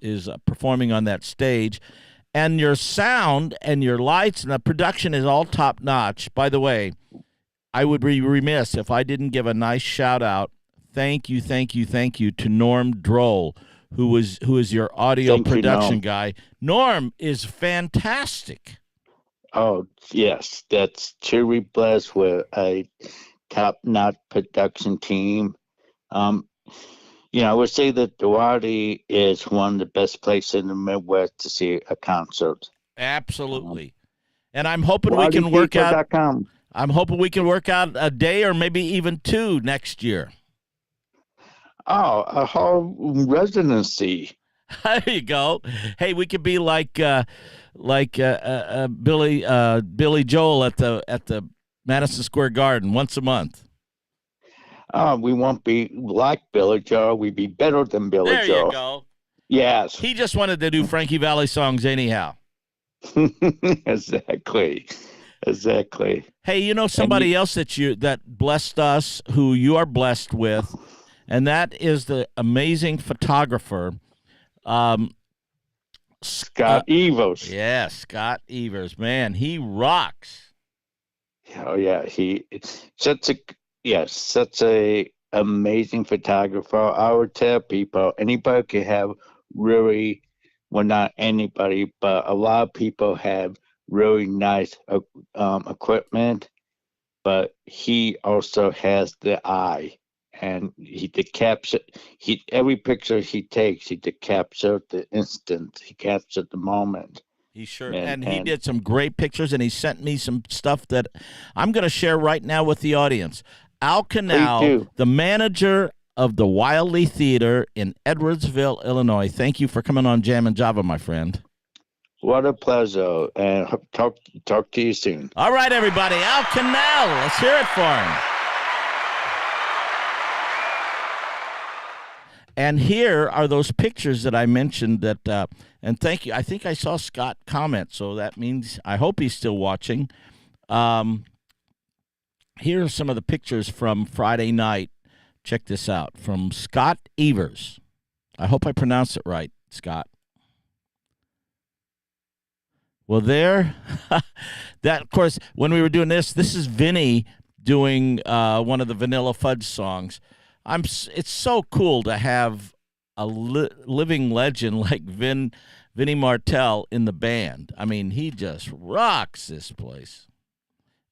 performing on that stage. And your sound and your lights and the production is all top notch. By the way, I would be remiss if I didn't give a nice shout out. Thank you to Norm Droll, who is your audio production guy. Norm is fantastic. Oh, yes. That's truly blessed with a top-notch production team. I would say that the Wildey is one of the best places in the Midwest to see a concert. Absolutely. And I'm hoping we can work out. I'm hoping we can work out a day or maybe even 2 next year. Oh, a whole residency. There you go. Hey, we could be like Billy Joel at the Madison Square Garden once a month. Oh, we won't be like Billy Joel. We'd be better than Billy Joel. There you go. Yes. He just wanted to do Frankie Valli songs anyhow. Exactly. Hey, somebody else that blessed us, who you are blessed with, and that is the amazing photographer, Scott Evers. Yeah, Scott Evers. Man, he rocks. Oh yeah, such a amazing photographer. I would tell people anybody can have really, well, not anybody, but a lot of people have really nice equipment, but he also has the eye. And every picture he takes, he captured the instant. He captured the moment. He sure, and he did some great pictures, and he sent me some stuff that I'm going to share right now with the audience. Al Canal, the manager of the Wildey Theater in Edwardsville, Illinois. Thank you for coming on Jam and Java, my friend. What a pleasure, and talk to you soon. All right, everybody, Al Canal. Let's hear it for him. And here are those pictures that I mentioned that, and thank you. I think I saw Scott comment, so that means I hope he's still watching. Here are some of the pictures from Friday night. Check this out, from Scott Evers. I hope I pronounced it right, Scott. Well, there, that, of course, when we were doing this is Vinny doing one of the Vanilla Fudge songs. It's so cool to have a living legend like Vinny Martell in the band. I mean, he just rocks this place.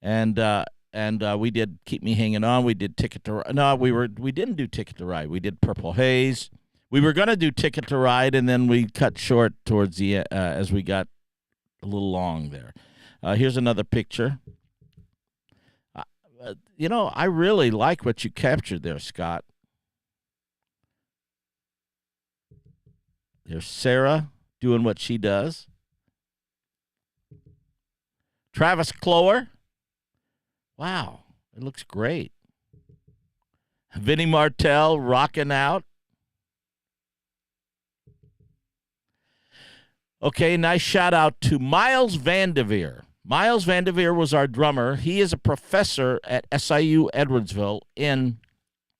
And and we did Keep Me Hanging On. We did Ticket to Ride. No, we didn't do Ticket to Ride. We did Purple Haze. We were going to do Ticket to Ride, and then we cut short towards the as we got a little long there. Here's another picture. I really like what you captured there, Scott. There's Sara doing what she does. Travis Cloer. Wow, it looks great. Vinny Martell rocking out. Okay, nice shout out to Miles Vanderveer. Miles Vanderveer was our drummer. He is a professor at SIU Edwardsville, and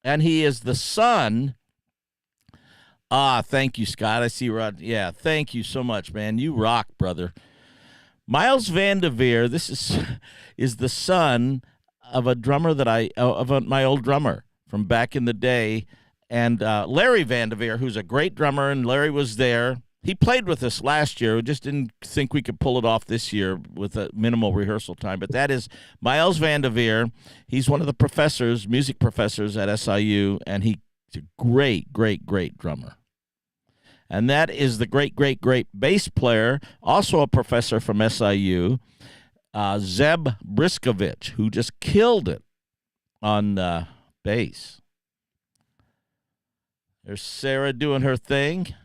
he is the son. Thank you, Scott. I see Rod. Yeah, thank you so much, man. You rock, brother. Miles Vanderveer, this is the son of a drummer my old drummer from back in the day, and Larry Vanderveer, who's a great drummer, and Larry was there. He played with us last year. We just didn't think we could pull it off this year with a minimal rehearsal time. But that is Miles Vanderveer. He's one of the music professors at SIU, and he's a great, great, great drummer. And that is the great, great, great bass player, also a professor from SIU, Zeb Briskovich, who just killed it on bass. There's Sara doing her thing.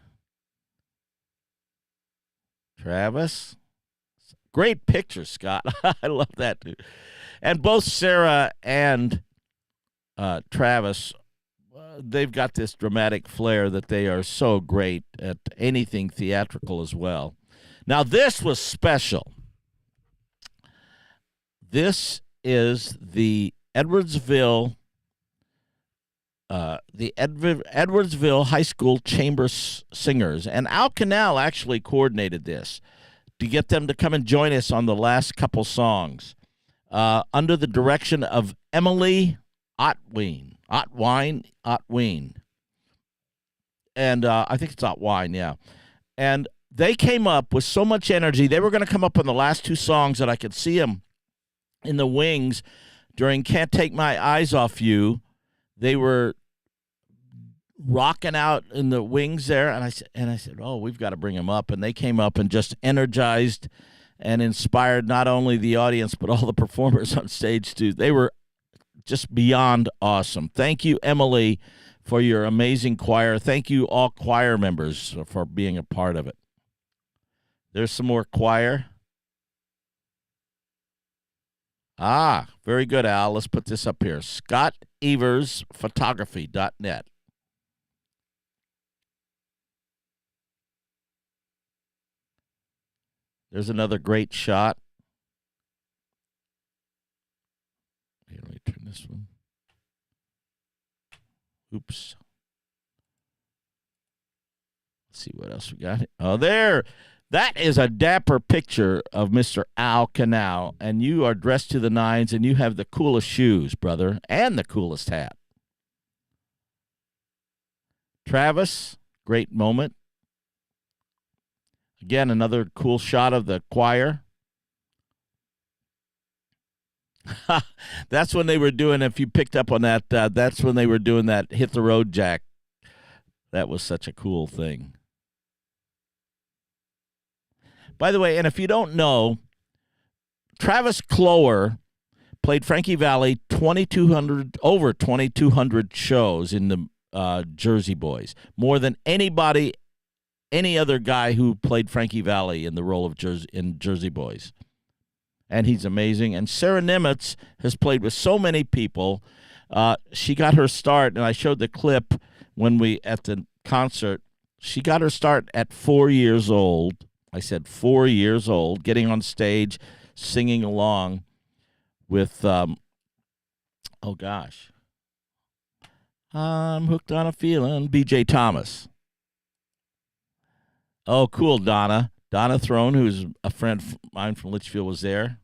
Travis. Great picture, Scott. I love that, dude. And both Sara and Travis, they've got this dramatic flair that they are so great at anything theatrical as well. Now, this was special. This is the Edwardsville High School Chamber Singers. And Al Canal actually coordinated this to get them to come and join us on the last couple songs under the direction of Emily Otwine. And I think it's Otwine, yeah. And they came up with so much energy. They were going to come up on the last two songs that I could see them in the wings during Can't Take My Eyes Off You. They were rocking out in the wings there, and I said, oh, we've got to bring them up. And they came up and just energized and inspired not only the audience but all the performers on stage too. They were just beyond awesome. Thank you, Emily, for your amazing choir. Thank you, all choir members, for being a part of it. There's some more choir. Very good, Al. Let's put this up here. ScottEversPhotography.net. There's another great shot. Here, let me turn this one. Oops. Let's see what else we got. Oh, there. That is a dapper picture of Mr. Al Canal, and you are dressed to the nines, and you have the coolest shoes, brother, and the coolest hat. Travis, great moment. Again, another cool shot of the choir. That's when they were doing, if you picked up on that, that's when they were doing that Hit the Road Jack. That was such a cool thing. By the way, and if you don't know, Travis Cloer played Frankie Valli over 2,200 shows in the Jersey Boys. More than any other guy who played Frankie Valli in the role of Jersey Boys. And he's amazing. And Sara Niemietz has played with so many people. She got her start, and I showed the clip at the concert. She got her start at 4 years old. I said 4 years old, getting on stage, singing along with, I'm hooked on a feeling, B.J. Thomas. Oh, cool, Donna. Donna Throne, who's a friend of mine from Litchfield, was there.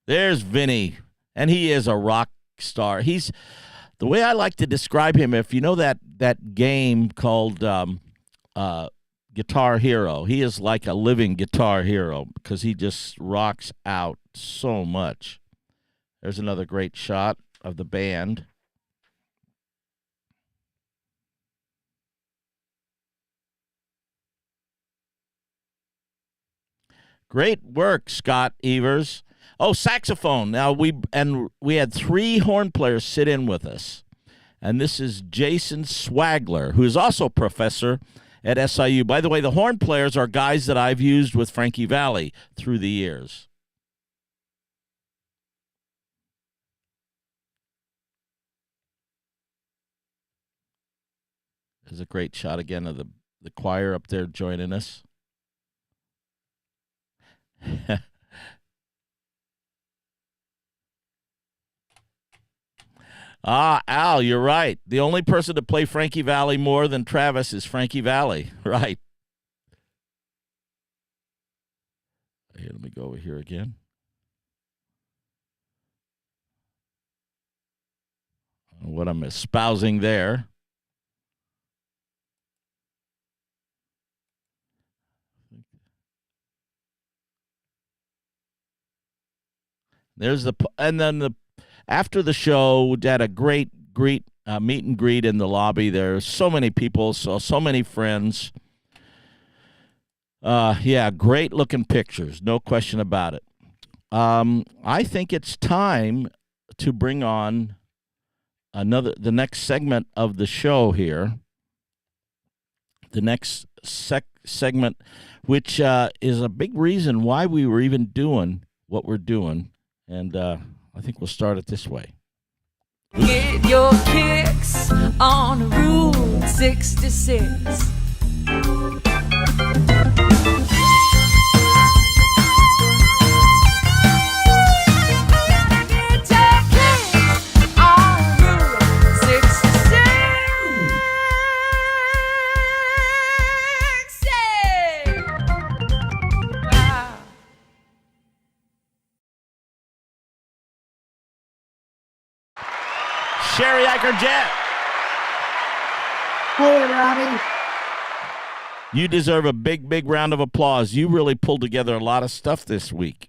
There's Vinny, and he is a rock star. He's, the way I like to describe him, if you know that game called guitar hero. He is like a living guitar hero because he just rocks out so much. There's another great shot of the band. Great work, Scott Evers. Oh, saxophone. Now we had 3 horn players sit in with us. And this is Jason Swagler, who is also a professor at SIU. By the way, the horn players are guys that I've used with Frankie Valli through the years. There's a great shot again of the choir up there joining us. Al, you're right. The only person to play Frankie Valli more than Travis is Frankie Valli. Right. Here, let me go over here again. What I'm espousing there. After the show, we had a great meet and greet in the lobby. There's so many people, so many friends. Great looking pictures, no question about it. I think it's time to bring on the next segment of the show here. The next segment, which is a big reason why we were even doing what we're doing. And I think we'll start it this way. Get your kicks on Route 66. Sherry Eicher-Jet. Hey, Robbie. You deserve a big, big round of applause. You really pulled together a lot of stuff this week.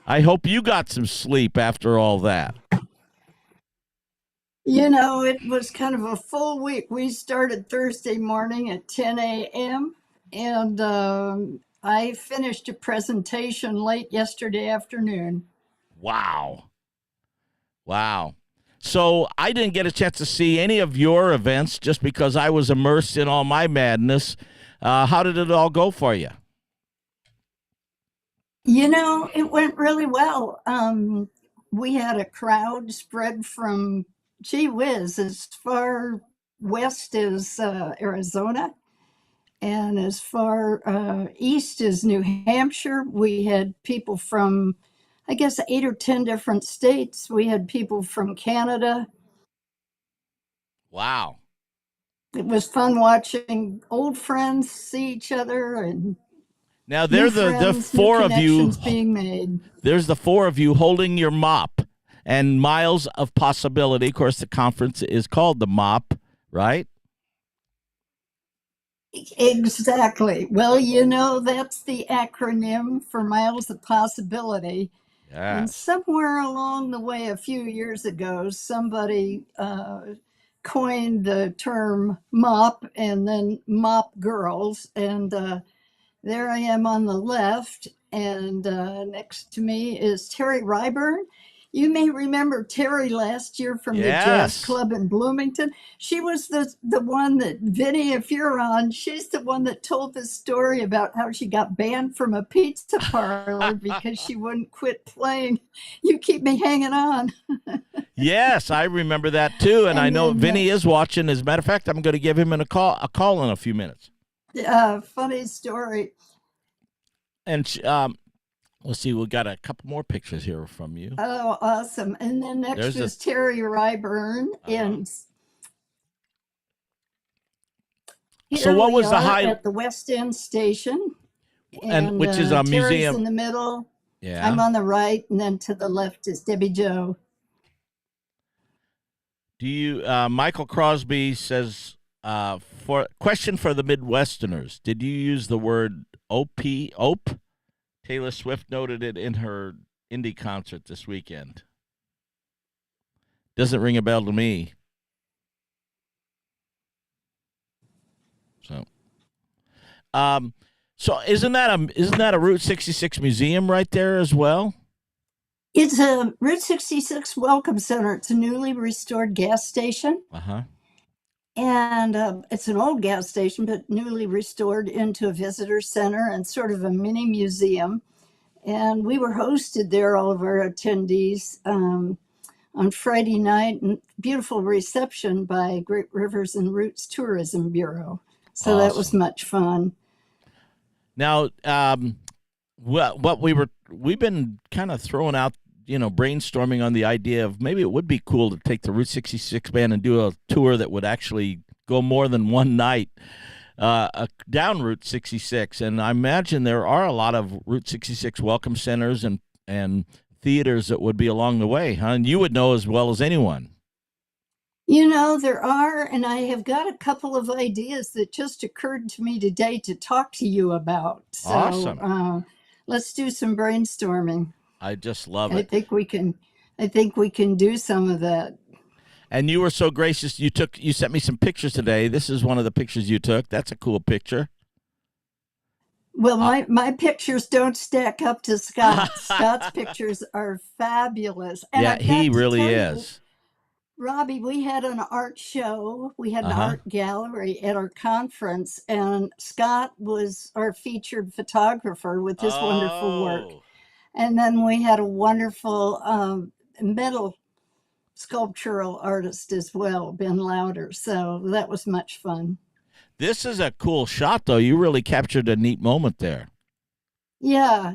I hope you got some sleep after all that. You know, it was kind of a full week. We started Thursday morning at 10 a.m. and I finished a presentation late yesterday afternoon. Wow. So I didn't get a chance to see any of your events just because I was immersed in all my madness. How did it all go for you? You know, it went really well. We had a crowd spread from, gee whiz, as far west as Arizona and as far east as New Hampshire. We had people from, I guess, 8 or 10 different states. We had people from Canada. Wow. It was fun watching old friends see each other and now they're the 4 of you being made. There's the 4 of you holding your mop and miles of possibility. Of course, the conference is called the MOP, right? Exactly. Well, you know, that's the acronym for Miles of Possibility. Yes. And somewhere along the way, a few years ago, somebody coined the term MOP and then MOP girls. And there I am on the left, and next to me is Terry Ryburn. You may remember Terry last year from the Jazz Club in Bloomington. She was the one that, Vinny, if you're on, she's the one that told the story about how she got banned from a pizza parlor because she wouldn't quit playing You Keep Me Hanging On. Yes, I remember that too, and I know Vinny is watching. As a matter of fact, I'm going to give him a call in a few minutes. Funny story. And let's see, we got a couple more pictures here from you. Oh, awesome. And then next is Terry Ryburn. And so what was the highlight? At the West End Station. And which is a Terry's museum. in the middle. Yeah. I'm on the right, and then to the left is Debbie Jo. Do you, Michael Crosby says, For question for the Midwesterners, did you use the word ope? Taylor Swift noted it in her indie concert this weekend. Doesn't ring a bell to me. So isn't that a Route 66 museum right there as well? It's a Route 66 Welcome Center. It's a newly restored gas station. Uh-huh. And it's an old gas station, but newly restored into a visitor center and sort of a mini museum. And we were hosted there, all of our attendees, on Friday night, and beautiful reception by Great Rivers and Roots Tourism Bureau. So that was much fun. Now, we've been kind of throwing out, brainstorming on the idea of maybe it would be cool to take the Route 66 band and do a tour that would actually go more than one night down Route 66. And I imagine there are a lot of Route 66 welcome centers and theaters that would be along the way, huh? And you would know as well as anyone. There are, and I have got a couple of ideas that just occurred to me today to talk to you about. So, awesome. Let's do some brainstorming. I just love it. I think we can do some of that. And you were so gracious. You sent me some pictures today. This is one of the pictures you took. That's a cool picture. Well, my pictures don't stack up to Scott's. Scott's pictures are fabulous. And yeah, he really is. Robbie, we had an art show. We had an art gallery at our conference, and Scott was our featured photographer with his wonderful work. And then we had a wonderful metal sculptural artist as well, Ben Lauder. So that was much fun. This is a cool shot, though. You really captured a neat moment there. Yeah.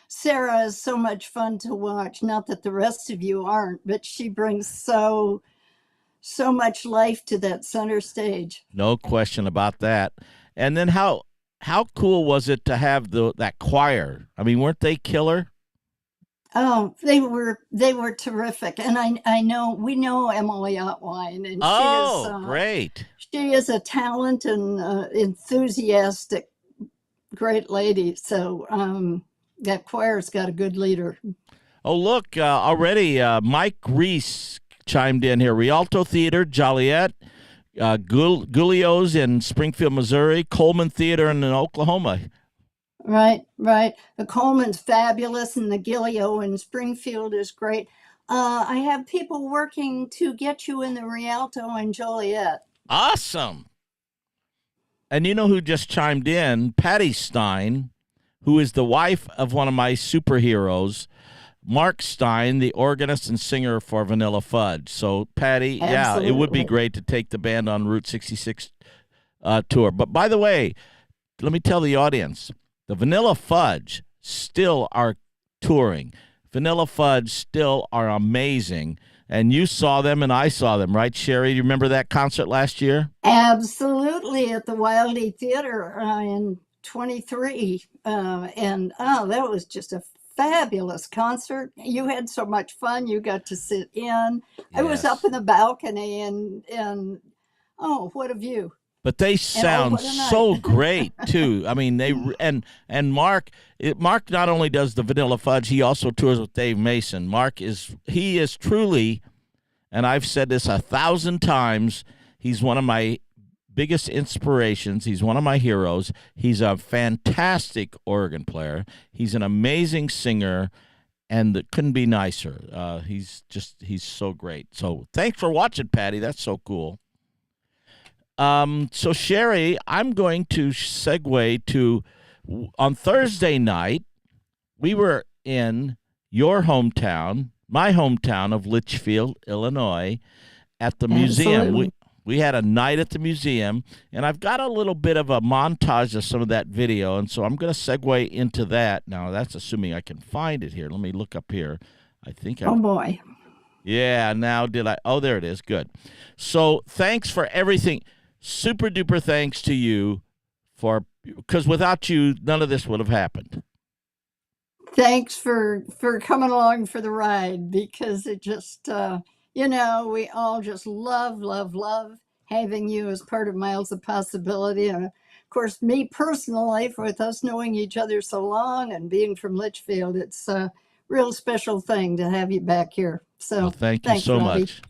Sara is so much fun to watch. Not that the rest of you aren't, but she brings so much life to that center stage. No question about that. And then how cool was it to have that choir? I mean, weren't they killer? Oh, they were terrific. And we know Emily Otwine, and she is great. She is a talent and enthusiastic, great lady. So that choir's got a good leader. Oh, look, already Mike Reese chimed in here. Rialto Theater, Joliet, Guglio's in Springfield, Missouri, Coleman Theater in Oklahoma. Right. The Coleman's fabulous, and the Giglio in Springfield is great. I have people working to get you in the Rialto and Joliet. Awesome. And you know who just chimed in? Patty Stein, who is the wife of one of my superheroes, Mark Stein, the organist and singer for Vanilla Fudge. So, Patty, Absolutely. Yeah, it would be great to take the band on Route 66 tour. But by the way, let me tell the audience, the Vanilla Fudge still are touring. Vanilla Fudge still are amazing. And you saw them and I saw them, right, Sherry? Do you remember that concert last year? Absolutely, at the Wildey Theater in 23. That was just a fabulous concert. You had so much fun. You got to sit in. Yes. I was up in the balcony and what a view. But they sound so great too. I mean, they and Mark not only does the Vanilla Fudge, he also tours with Dave Mason. He is truly, and I've said this 1,000 times, he's one of my biggest inspirations. He's one of my heroes. He's a fantastic organ player. He's an amazing singer, and it couldn't be nicer. He's so great. So thanks for watching, Patty. That's so cool. So, Sherry, I'm going to segue to, on Thursday night, we were in your hometown, my hometown of Litchfield, Illinois, at the museum. We had a night at the museum, and I've got a little bit of a montage of some of that video, and so I'm going to segue into that. Now, that's assuming I can find it here. Let me look up here. Oh, boy. Yeah, now did I? Oh, there it is. Good. So, thanks for everything. Super duper thanks to you because without you, none of this would have happened. Thanks for coming along for the ride, because it just, we all just love having you as part of Miles of Possibility. And of course, me personally, with us knowing each other so long and being from Litchfield, it's a real special thing to have you back here. So Well, thank you thanks, so Robbie. much.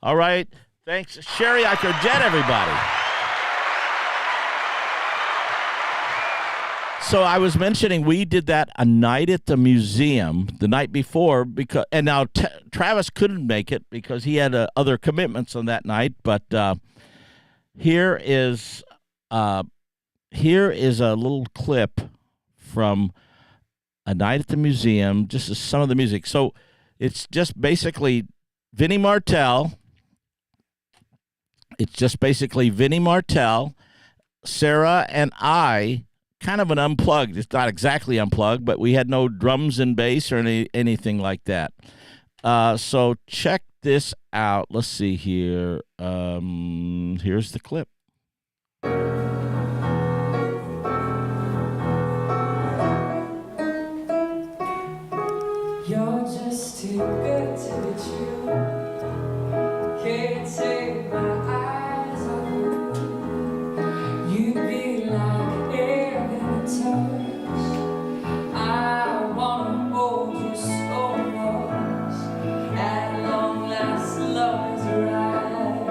All right. Thanks. Sherry Eicher Jet, everybody. So I was mentioning we did that a night at the museum the night before and now Travis couldn't make it because he had other commitments on that night. But here is a little clip from a night at the museum, just as some of the music. So it's just basically Vinny Martell. It's just basically Vinny Martell, Sara, and I. Kind of an unplugged. It's not exactly unplugged, but we had no drums and bass or anything like that. So check this out. Let's see here. Here's the clip. You're just too good to be true. Can't take my eyes off you. You be like air in a touch. I wanna hold you so much. At long last, love is right,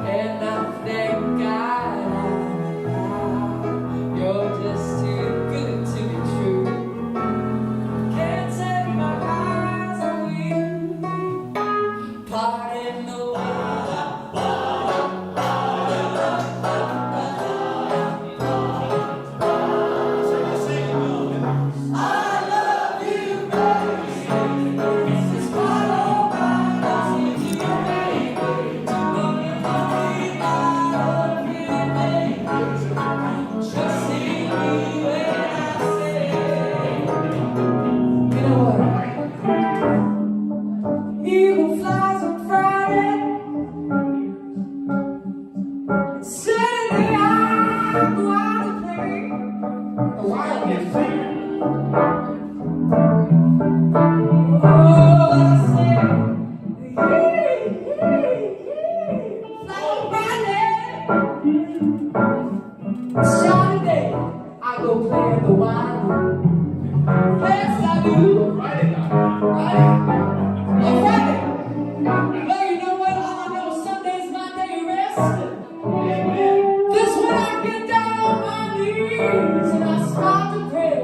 and I thank God I'm alive. You're just too good to be true. Can't take my eyes on you. Pardon the eagle flies on Friday. Saturday I go out and play. Oh, I say, fly on Friday. Saturday I go play the wild. Yes, I do. Right. On Friday. Well, you know what? All I know is Sunday's my day of rest. This when I get down on my knees and I start to pray.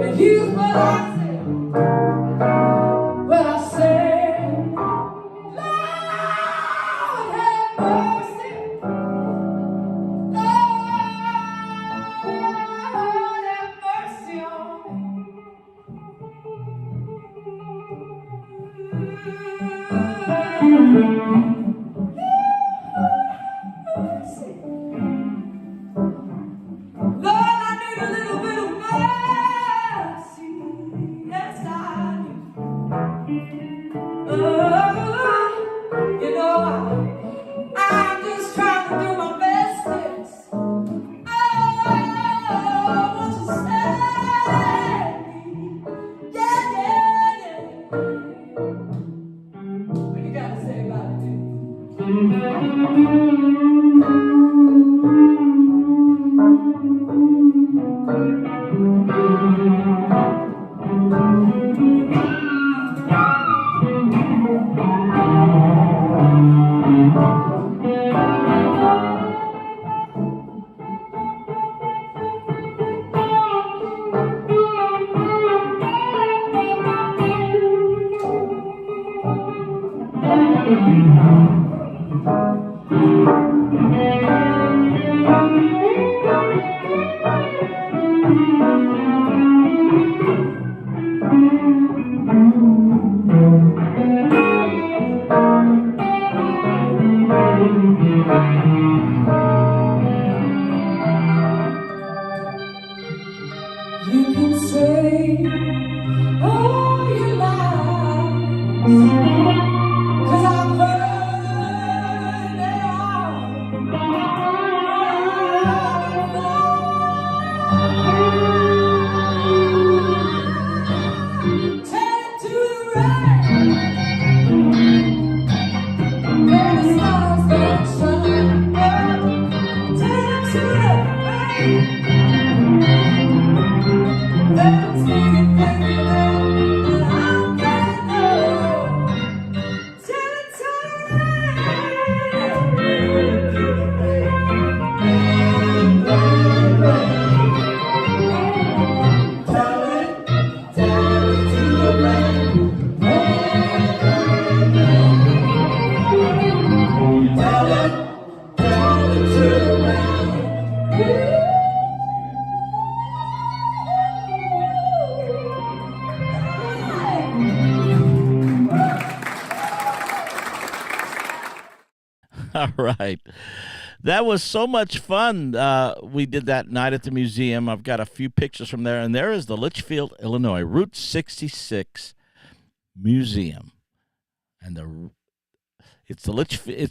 And here's what I say. Well, I say, Lord have mercy. Lord have mercy on Lord, I need a little bit of mercy. Yes, I do. You know, I'm just trying to do my best. Yes. Won't you save me? Yeah. What you got to say about it? You can say all your lies, 'cause I've heard they all. All right. That was so much fun. We did that night at the museum. I've got a few pictures from there, and there is the Litchfield, Illinois, Route 66 Museum. And it's the Litchfield,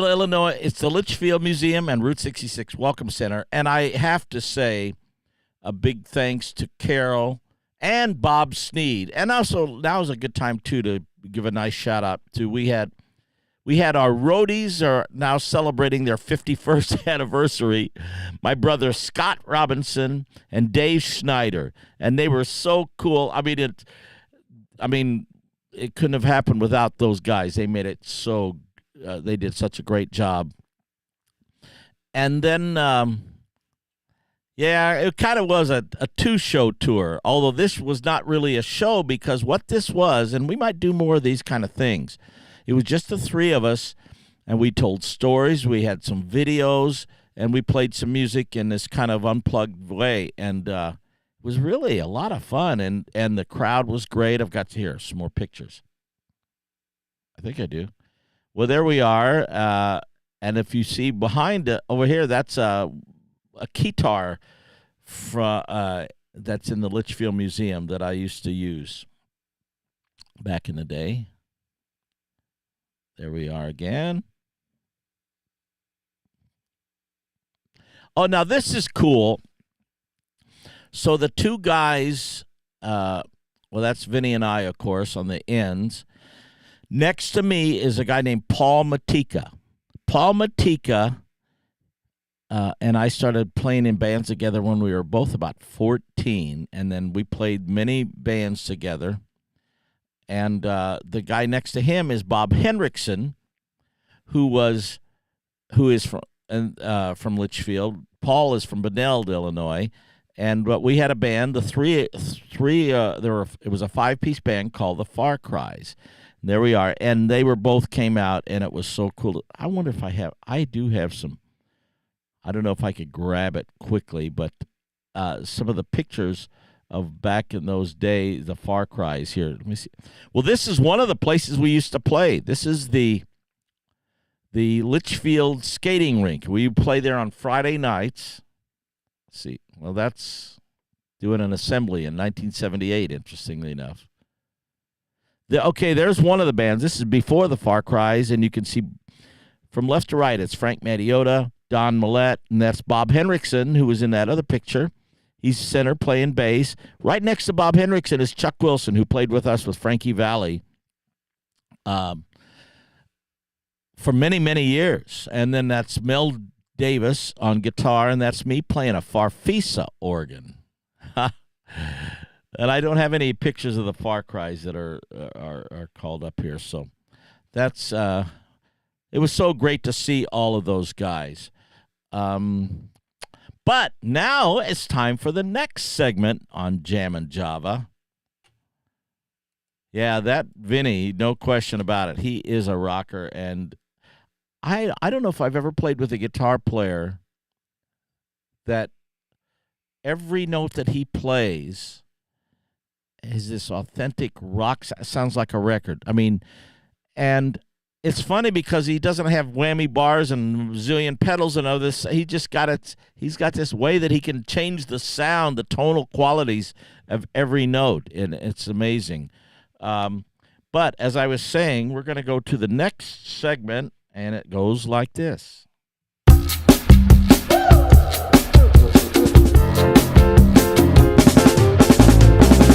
Illinois. It's the Litchfield Museum and Route 66 Welcome Center. And I have to say a big thanks to Carol and Bob Sneed. And also, now is a good time, too, to give a nice shout-out to we had our roadies are now celebrating their 51st anniversary. My brother Scott Robinson and Dave Schneider, and they were so cool. I mean, it couldn't have happened without those guys. They made it so. They did such a great job. And then, it kind of was a two-show tour. Although this was not really a show because what this was, and we might do more of these kind of things. It was just the three of us, and we told stories, we had some videos, and we played some music in this kind of unplugged way, and it was really a lot of fun, and the crowd was great. I've got to hear some more pictures. I think I do. Well, there we are, and if you see behind over here, that's a keytar that's in the Litchfield Museum that I used to use back in the day. There we are again. Oh, now this is cool. So the two guys, that's Vinny and I, of course, on the ends. Next to me is a guy named Paul Matika. Paul Matika and I started playing in bands together when we were both about 14, and then we played many bands together. And the guy next to him is Bob Henriksen, who is from Litchfield. Paul is from Beneld, Illinois, but we had a band. It was a 5-piece band called the Far Cries. And there we are, and they both came out, and it was so cool. I wonder if I do have some. I don't know if I could grab it quickly, but some of the pictures of back in those days, the Far Cries here. Let me see. Well, this is one of the places we used to play. This is the Litchfield skating rink. We play there on Friday nights. Let's see. Well, that's doing an assembly in 1978, interestingly enough. There's one of the bands. This is before the Far Cries, and you can see from left to right, it's Frank Mattiota, Don Millette, and that's Bob Henriksen, who was in that other picture. He's center playing bass. Right next to Bob Henriksen is Chuck Wilson, who played with us with Frankie Valli for many, many years. And then that's Mel Davis on guitar, and that's me playing a Farfisa organ. And I don't have any pictures of the Far Cries that are called up here. So that's it was so great to see all of those guys. But now it's time for the next segment on Jammin' Java. Yeah, that Vinny, no question about it. He is a rocker, and I don't know if I've ever played with a guitar player that every note that he plays is this authentic rock. Sounds like a record. I mean, and it's funny because he doesn't have whammy bars and zillion pedals and all this. He just got it. He's got this way that he can change the sound, the tonal qualities of every note, and it's amazing. But as I was saying, we're going to go to the next segment, and it goes like this.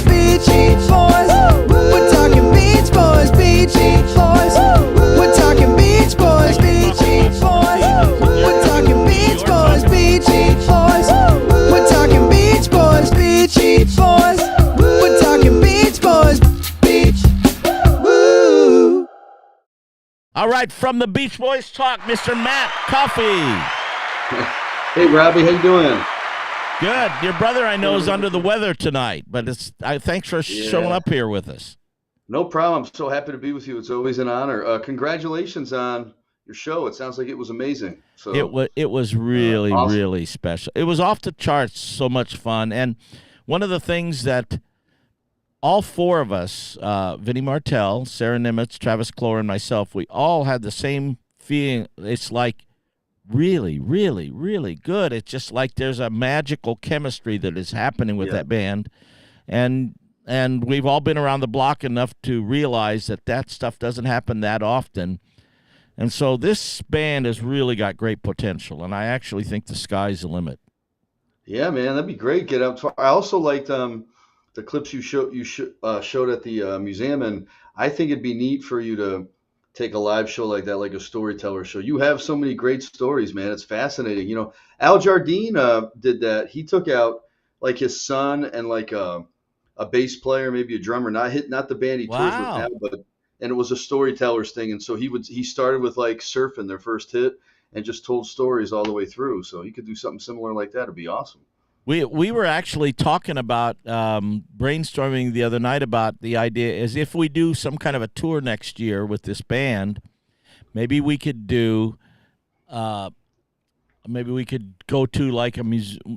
Beach Boys, we're talking Beach Boys, Beach Boys. We're talking Beach Boys, Beach Boys. We're talking Beach Boys, Beach Boys. We're talking Beach Boys, Beach Boys. We're talking Beach Boys, Beach. Woo. All right, from the Beach Boys talk, Mr. Matt Coffey. Hey, Robbie, how you doing? Good. Your brother, I know, is under the weather tonight, but thanks for showing up here with us. No problem. I'm so happy to be with you. It's always an honor. Congratulations on your show. It sounds like it was amazing. So it was really, awesome. really special. It was off the charts, so much fun. And one of the things that all four of us, Vinny Martell, Sara Niemietz, Travis Cloer, and myself, we all had the same feeling. It's like really, really, really good. It's just like there's a magical chemistry that is happening with that band. And we've all been around the block enough to realize that stuff doesn't happen that often. And so this band has really got great potential, and I actually think the sky's the limit. Yeah, man, that'd be great. Get up. I also liked the clips you showed at the museum, and I think it'd be neat for you to take a live show like that, like a storyteller show. You have so many great stories, man. It's fascinating. You know, Al Jardine did that. He took out like his son and like a bass player, maybe a drummer, not the band he tours with now, and it was a storyteller's thing. And so he started with like surfing, their first hit, and just told stories all the way through. So he could do something similar like that. It'd be awesome. We were actually talking about brainstorming the other night about the idea is if we do some kind of a tour next year with this band, maybe we could do maybe we could go to like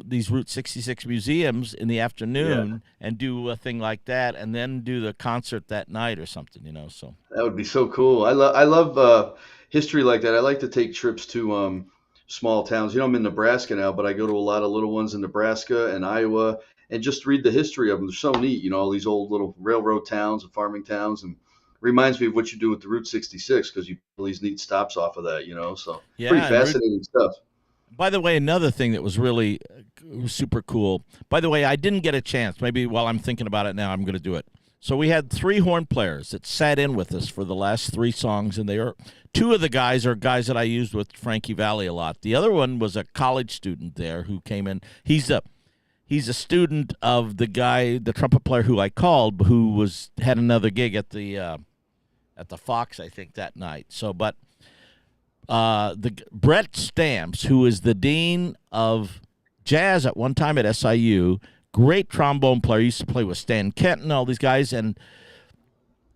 these Route 66 museums in the afternoon and do a thing like that, and then do the concert that night or something, you know. So that would be so cool. I love history like that. I like to take trips to small towns. You know, I'm in Nebraska now, but I go to a lot of little ones in Nebraska and Iowa and just read the history of them. They're so neat, you know, all these old little railroad towns and farming towns, and reminds me of what you do with the Route 66 because you pull these neat stops off of that, you know. So pretty fascinating stuff. By the way, another thing that was really super cool. By the way, I didn't get a chance. Maybe while I'm thinking about it now, I'm going to do it. So we had 3 horn players that sat in with us for the last 3 songs, and 2 of the guys are guys that I used with Frankie Valli a lot. The other one was a college student there who came in. He's a student of the guy, the trumpet player who I called, who had another gig at the Fox, I think, that night. So, but Brett Stamps, who is the dean of jazz at one time at SIU, great trombone player. He used to play with Stan Kenton, all these guys, and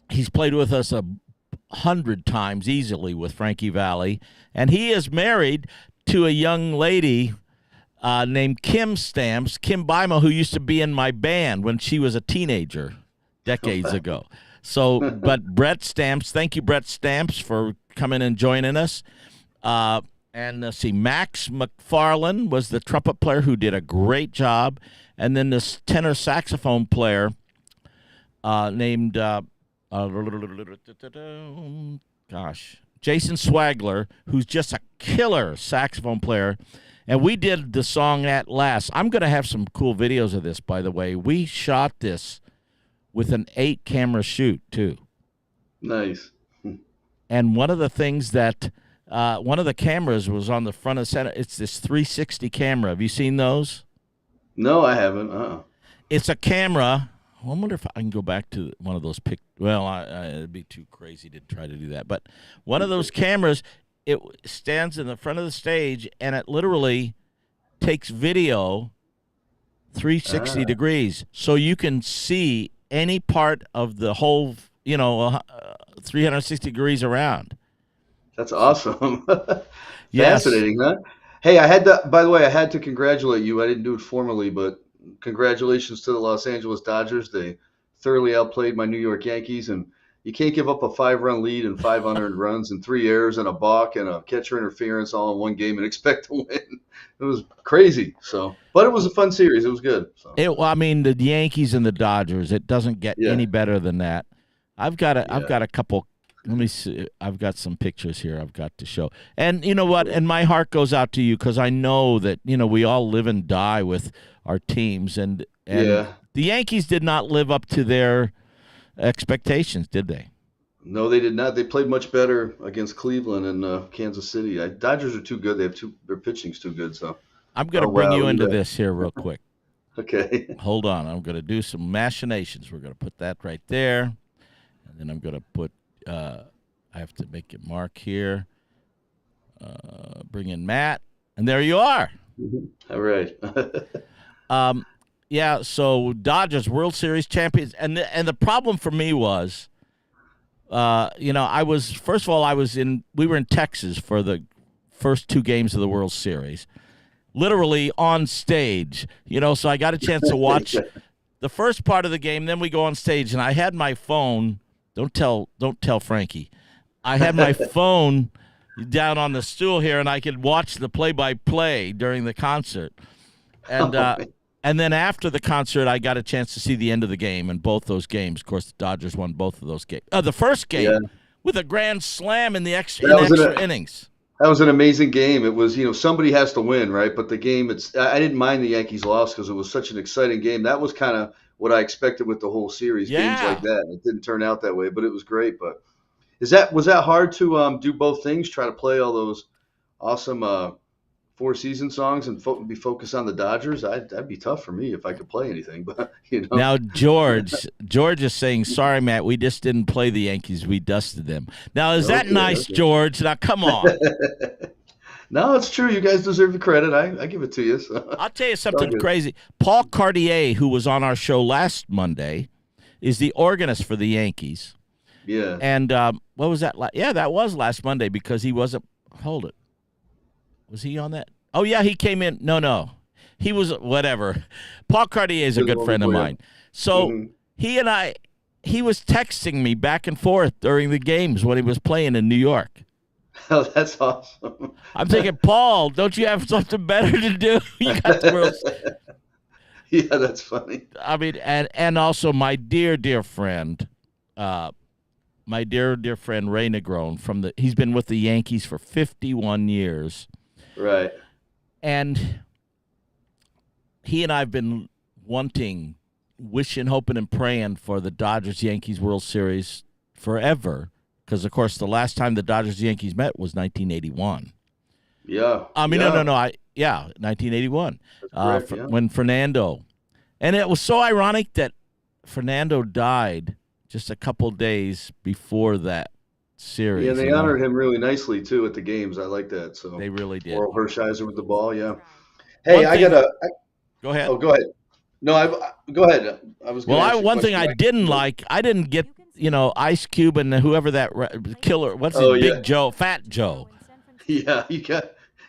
he's played with us 100 times easily with Frankie Valli. And he is married to a young lady named Kim Stamps, Kim Bima, who used to be in my band when she was a teenager decades ago. So, but Brett Stamps, thank you, Brett Stamps, for coming and joining us. And let's see, Max McFarland was the trumpet player who did a great job. And then this tenor saxophone player named, Jason Swagler, who's just a killer saxophone player. And we did the song At Last. I'm going to have some cool videos of this, by the way. We shot this with an 8-camera shoot, too. Nice. And one of the things that one of the cameras was on the front of the center. It's this 360 camera. Have you seen those? No, I haven't. It's a camera. I wonder if I can go back to one of those Well, it'd be too crazy to try to do that. But one of those cameras, it stands in the front of the stage, and it literally takes video 360 degrees. So you can see any part of the whole, 360 degrees around. That's awesome. Yes. Fascinating, huh? Hey, by the way, I had to congratulate you. I didn't do it formally, but congratulations to the Los Angeles Dodgers. They thoroughly outplayed my New York Yankees, and you can't give up a 5-run lead and 5 unearned runs and 3 errors and a balk and a catcher interference all in one game and expect to win. It was crazy. But it was a fun series. It was good. The Yankees and the Dodgers, it doesn't get any better than that. I've got a couple. Let me see. I've got some pictures here I've got to show. And you know what? And my heart goes out to you because I know that, we all live and die with our teams. And the Yankees did not live up to their expectations, did they? No, they did not. They played much better against Cleveland and Kansas City. Dodgers are too good. Their pitching's too good. So I'm going to bring you into this here real quick. Okay. Hold on. I'm going to do some machinations. We're going to put that right there. And then I'm going to put I have to make it mark here. Bring in Matt, and there you are. All right. So Dodgers World Series champions, and the problem for me was, we were in Texas for the first 2 games of the World Series, literally on stage, so I got a chance to watch the first part of the game. Then we go on stage, and I had my phone. Don't tell Frankie. I had my phone down on the stool here, and I could watch the play-by-play during the concert. And and then after the concert, I got a chance to see the end of the game, and both those games. Of course, the Dodgers won both of those games. The first game with a grand slam in the extra innings. That was an amazing game. It was, somebody has to win, right? But the game, I didn't mind the Yankees loss because it was such an exciting game. That was kind of what I expected with the whole series, games like that. And it didn't turn out that way, but it was great. But was that hard to do both things, try to play all those awesome Four Season songs and be focused on the Dodgers? That'd be tough for me if I could play anything. But Now George is saying, "Sorry, Matt, we just didn't play the Yankees. We dusted them." Now is that nice, okay. George? Now come on. No, it's true. You guys deserve the credit. I give it to you. So. I'll tell you something crazy. Paul Cartier, who was on our show last Monday, is the organist for the Yankees. Yeah. And what was that? Yeah, that was last Monday because he wasn't. Hold it. Was he on that? Oh, yeah, he came in. No. He was whatever. Paul Cartier is a good friend of mine. So he was texting me back and forth during the games when he was playing in New York. Oh, that's awesome. I'm thinking, Paul, don't you have something better to do? You got the world. Yeah, that's funny. I mean, and also my dear friend, Ray Negron he's been with the Yankees for 51 years. Right. And he and I have been wishing, hoping, and praying for the Dodgers-Yankees World Series forever. Because, of course, the last time the Dodgers-Yankees met was 1981. Yeah. I mean, no. 1981. Correct, yeah. When Fernando. And it was so ironic that Fernando died just a couple days before that series. Yeah, they honored him really nicely, too, at the games. I like that. So they really did. Oral Hershiser with the ball, yeah. Hey, Go ahead. Oh, go ahead. No, go ahead. One thing I didn't like, I didn't get, Ice Cube and whoever that killer, Big Joe, Fat Joe. Yeah, you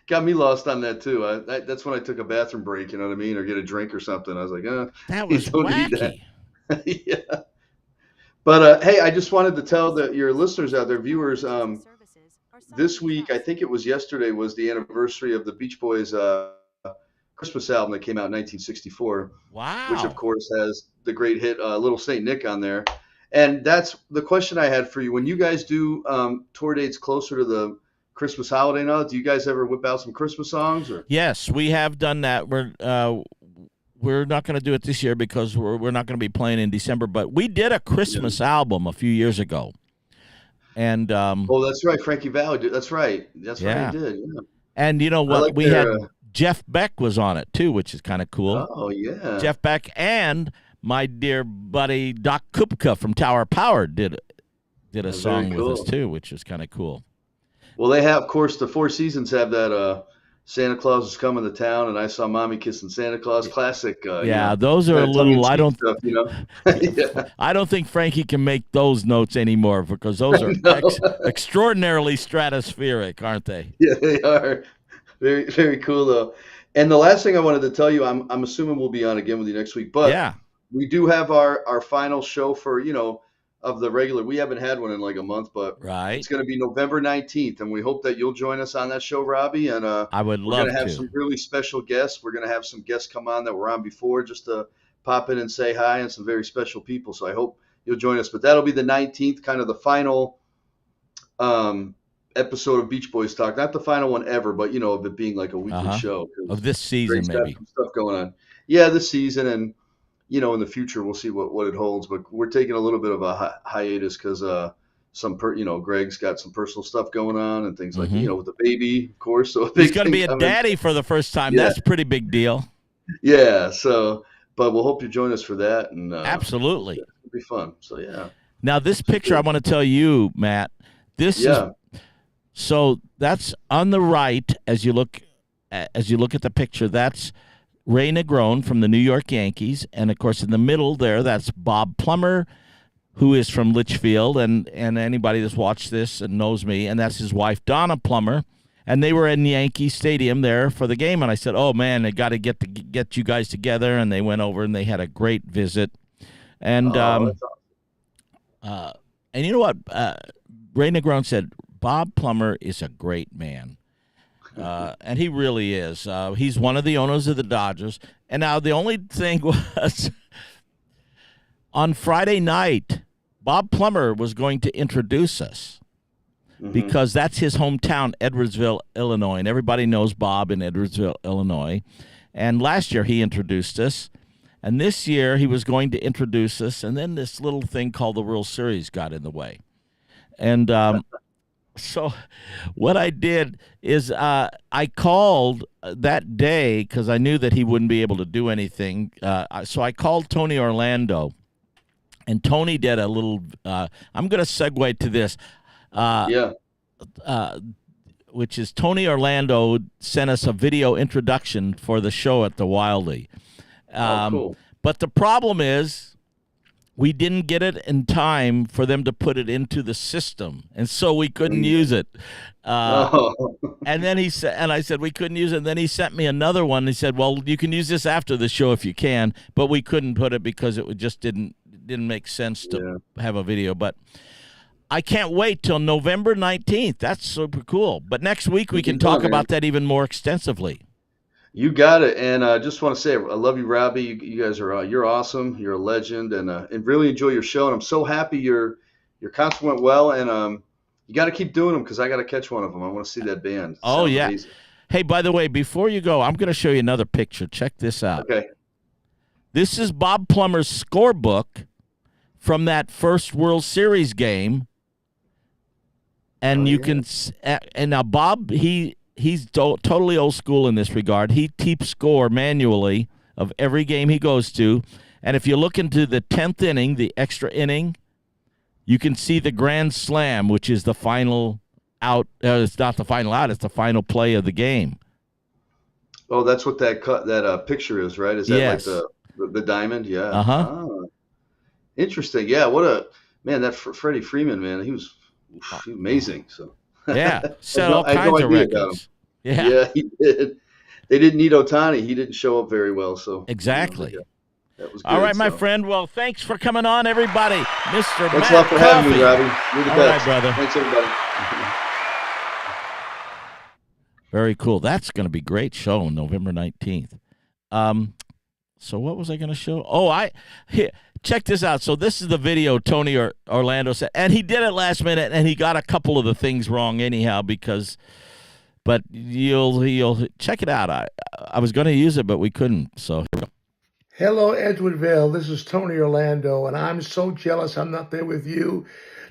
got me lost on that, too. That's when I took a bathroom break, you know what I mean, or get a drink or something. I was like, that was wacky. Yeah. But, hey, I just wanted to tell your listeners out there, viewers, this week, I think it was yesterday, was the anniversary of the Beach Boys Christmas album that came out in 1964. Wow. Which, of course, has the great hit Little Saint Nick on there. And that's the question I had for you. When you guys do tour dates closer to the Christmas holiday now, do you guys ever whip out some Christmas songs? Or? Yes, we have done that. We're not going to do it this year because we're not going to be playing in December. But we did a Christmas album a few years ago, and that's right, Frankie Valli. That's right. That's right. He did. Yeah. And you know what? We had Jeff Beck was on it too, which is kind of cool. Oh yeah. Jeff Beck and my dear buddy Doc Kupka from Tower Power did a song with us too, which is kind of cool. Well, they have, of course, the Four Seasons have that. Santa Claus is coming to town, and I saw Mommy kissing Santa Claus. Classic. Those are a little. I don't. Stuff, yeah. I don't think Frankie can make those notes anymore because those are extraordinarily stratospheric, aren't they? Yeah, they are. Very, very cool though. And the last thing I wanted to tell you, I'm assuming we'll be on again with you next week, but we do have our final show for of the regular. We haven't had one in like a month, but it's going to be November 19th, and we hope that you'll join us on that show, Robbie. And I would love to. We're going to have some really special guests. We're going to have some guests come on that were on before just to pop in and say hi, and some very special people. So I hope you'll join us. But that'll be the 19th, kind of the final episode of Beach Boys Talk. Not the final one ever, but of it being like a weekly show of this season, maybe some stuff going on. Yeah, this season, and in the future, we'll see what it holds. But we're taking a little bit of a hiatus because Greg's got some personal stuff going on and things like with the baby, of course. So he's going to be a daddy for the first time. Yeah. That's a pretty big deal. Yeah. So, but we'll hope you join us for that. And absolutely, it'll be fun. So yeah. Now this picture, I want to tell you, Matt. This is so that's on the right as you look at the picture. That's Ray Negron from the New York Yankees, and of course in the middle there, that's Bob Plummer, who is from Litchfield, and anybody that's watched this and knows me, and that's his wife Donna Plummer, and they were in Yankee Stadium there for the game. And I said, "Oh man, they got to get you guys together." And they went over and they had a great visit. And that's awesome. and you know what? Ray Negron said Bob Plummer is a great man. And he really is. He's one of the owners of the Dodgers. And now the only thing was on Friday night, Bob Plummer was going to introduce us because that's his hometown, Edwardsville, Illinois. And everybody knows Bob in Edwardsville, Illinois. And last year he introduced us. And this year he was going to introduce us. And then this little thing called the World Series got in the way. And so what I did is I called that day because I knew that he wouldn't be able to do anything. So I called Tony Orlando, and Tony did a little I'm going to segue to this. Which is Tony Orlando sent us a video introduction for the show at the Wildey. Cool. But the problem is, we didn't get it in time for them to put it into the system, and so we couldn't use it. And then I said we couldn't use it. And then he sent me another one. He said, "Well, you can use this after the show if you can," but we couldn't put it because it just didn't make sense to have a video. But I can't wait till November 19th. That's super cool. But next week we can talk about that even more extensively. You got it, and I just want to say I love you, Robbie. You guys are you're awesome. You're a legend, and really enjoy your show. And I'm so happy your concert went well. And you got to keep doing them because I got to catch one of them. I want to see that band. Oh yeah. Amazing. Hey, by the way, before you go, I'm going to show you another picture. Check this out. Okay. This is Bob Plummer's scorebook from that first World Series game, and and now Bob He's totally old school in this regard. He keeps score manually of every game he goes to. And if you look into the 10th inning, the extra inning, you can see the grand slam, which is the final out. It's not the final out. It's the final play of the game. Oh, that's what that picture is, right? Is that like the diamond? Yeah. Uh-huh. Ah, interesting. Yeah. What a man. That Freddie Freeman, man, he was amazing. So. Yeah, set all kinds of records. Yeah, he did. They didn't need Ohtani. He didn't show up very well. So exactly. That was good, all right, my friend. Well, thanks for coming on, everybody. Mr. Thanks Matt a lot for having me, Robbie. You're the all best. Right, brother. Thanks, everybody. Very cool. That's going to be a great show on November 19th. So what was I going to show? Oh, check this out. So this is the video Tony Orlando said, and he did it last minute, and he got a couple of the things wrong anyhow but you'll check it out. I was going to use it, but we couldn't. So here we go. Hello, Edwardville. This is Tony Orlando, and I'm so jealous I'm not there with you.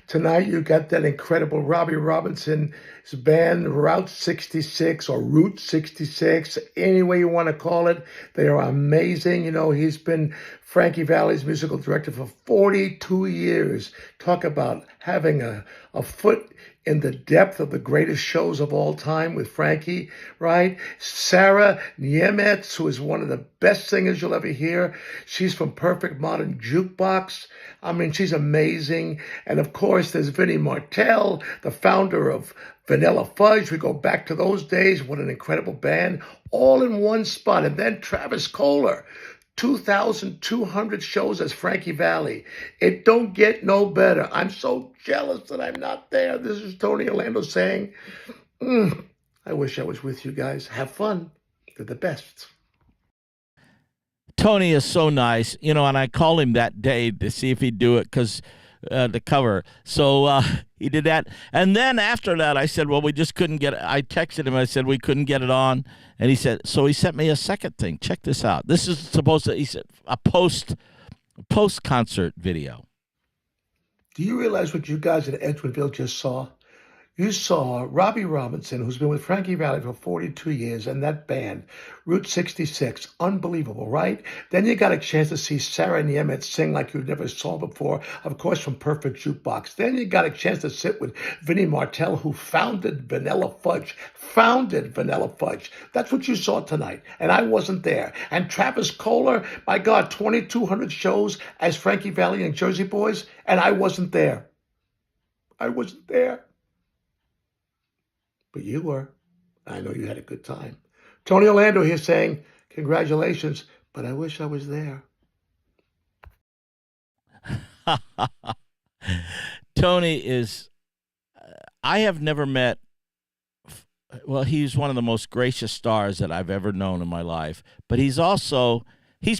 Tonight, you got that incredible Robbie Robinson's band, Route 66 or Route 66, any way you want to call it. They are amazing. You know, he's been Frankie Valli's musical director for 42 years. Talk about having a foot in the depth of the greatest shows of all time with Frankie, right? Sara Niemietz, who is one of the best singers you'll ever hear. She's from Perfect Modern Jukebox. I mean, she's amazing. And of course, there's Vinny Martell, the founder of Vanilla Fudge. We go back to those days. What an incredible band. All in one spot. And then Travis Cloer. 2,200 shows as Frankie Valli. It don't get no better. I'm so jealous that I'm not there. This is Tony Orlando saying, I wish I was with you guys. Have fun. They're the best. Tony is so nice, you know, and I called him that day to see if he'd do it because the cover. So he did that. And then after that, I said, well, we just couldn't get it. I texted him. I said, we couldn't get it on. And he said, so he sent me a second thing. Check this out. This is supposed to, he said, a post-concert video. Do you realize what you guys at Edwardville just saw? You saw Robbie Robinson, who's been with Frankie Valli for 42 years, and that band, Route 66. Unbelievable, right? Then you got a chance to see Sara Niemietz sing like you never saw before, of course, from Perfect Jukebox. Then you got a chance to sit with Vinny Martell, who founded Vanilla Fudge. That's what you saw tonight, and I wasn't there. And Travis Cloer, my God, 2,200 shows as Frankie Valli and Jersey Boys, and I wasn't there. I wasn't there. But you were. I know you had a good time. Tony Orlando here saying, congratulations, but I wish I was there. Tony is, I have never met, well, he's one of the most gracious stars that I've ever known in my life, but he's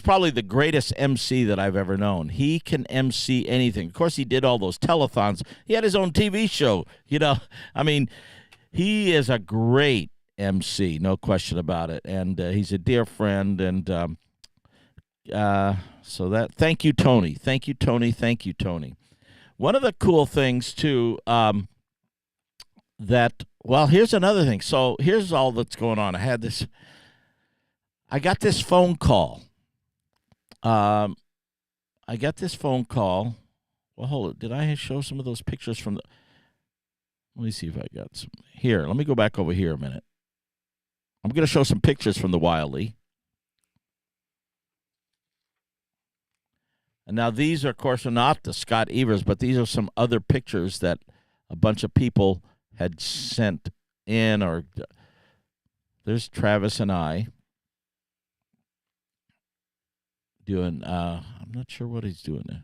probably the greatest MC that I've ever known. He can MC anything. Of course, he did all those telethons. He had his own TV show, I mean, he is a great MC, no question about it, and he's a dear friend, and thank you, Tony. Thank you, Tony. Thank you, Tony. One of the cool things, too, here's another thing. So here's all that's going on. I got this phone call. Well, hold it. Did I show some of those pictures from the... Let me see if I got some. Here, let me go back over here a minute. I'm going to show some pictures from the Wildey. And now these, of course, are not the Scott Evers, but these are some other pictures that a bunch of people had sent in. Or there's Travis and I doing, I'm not sure what he's doing there.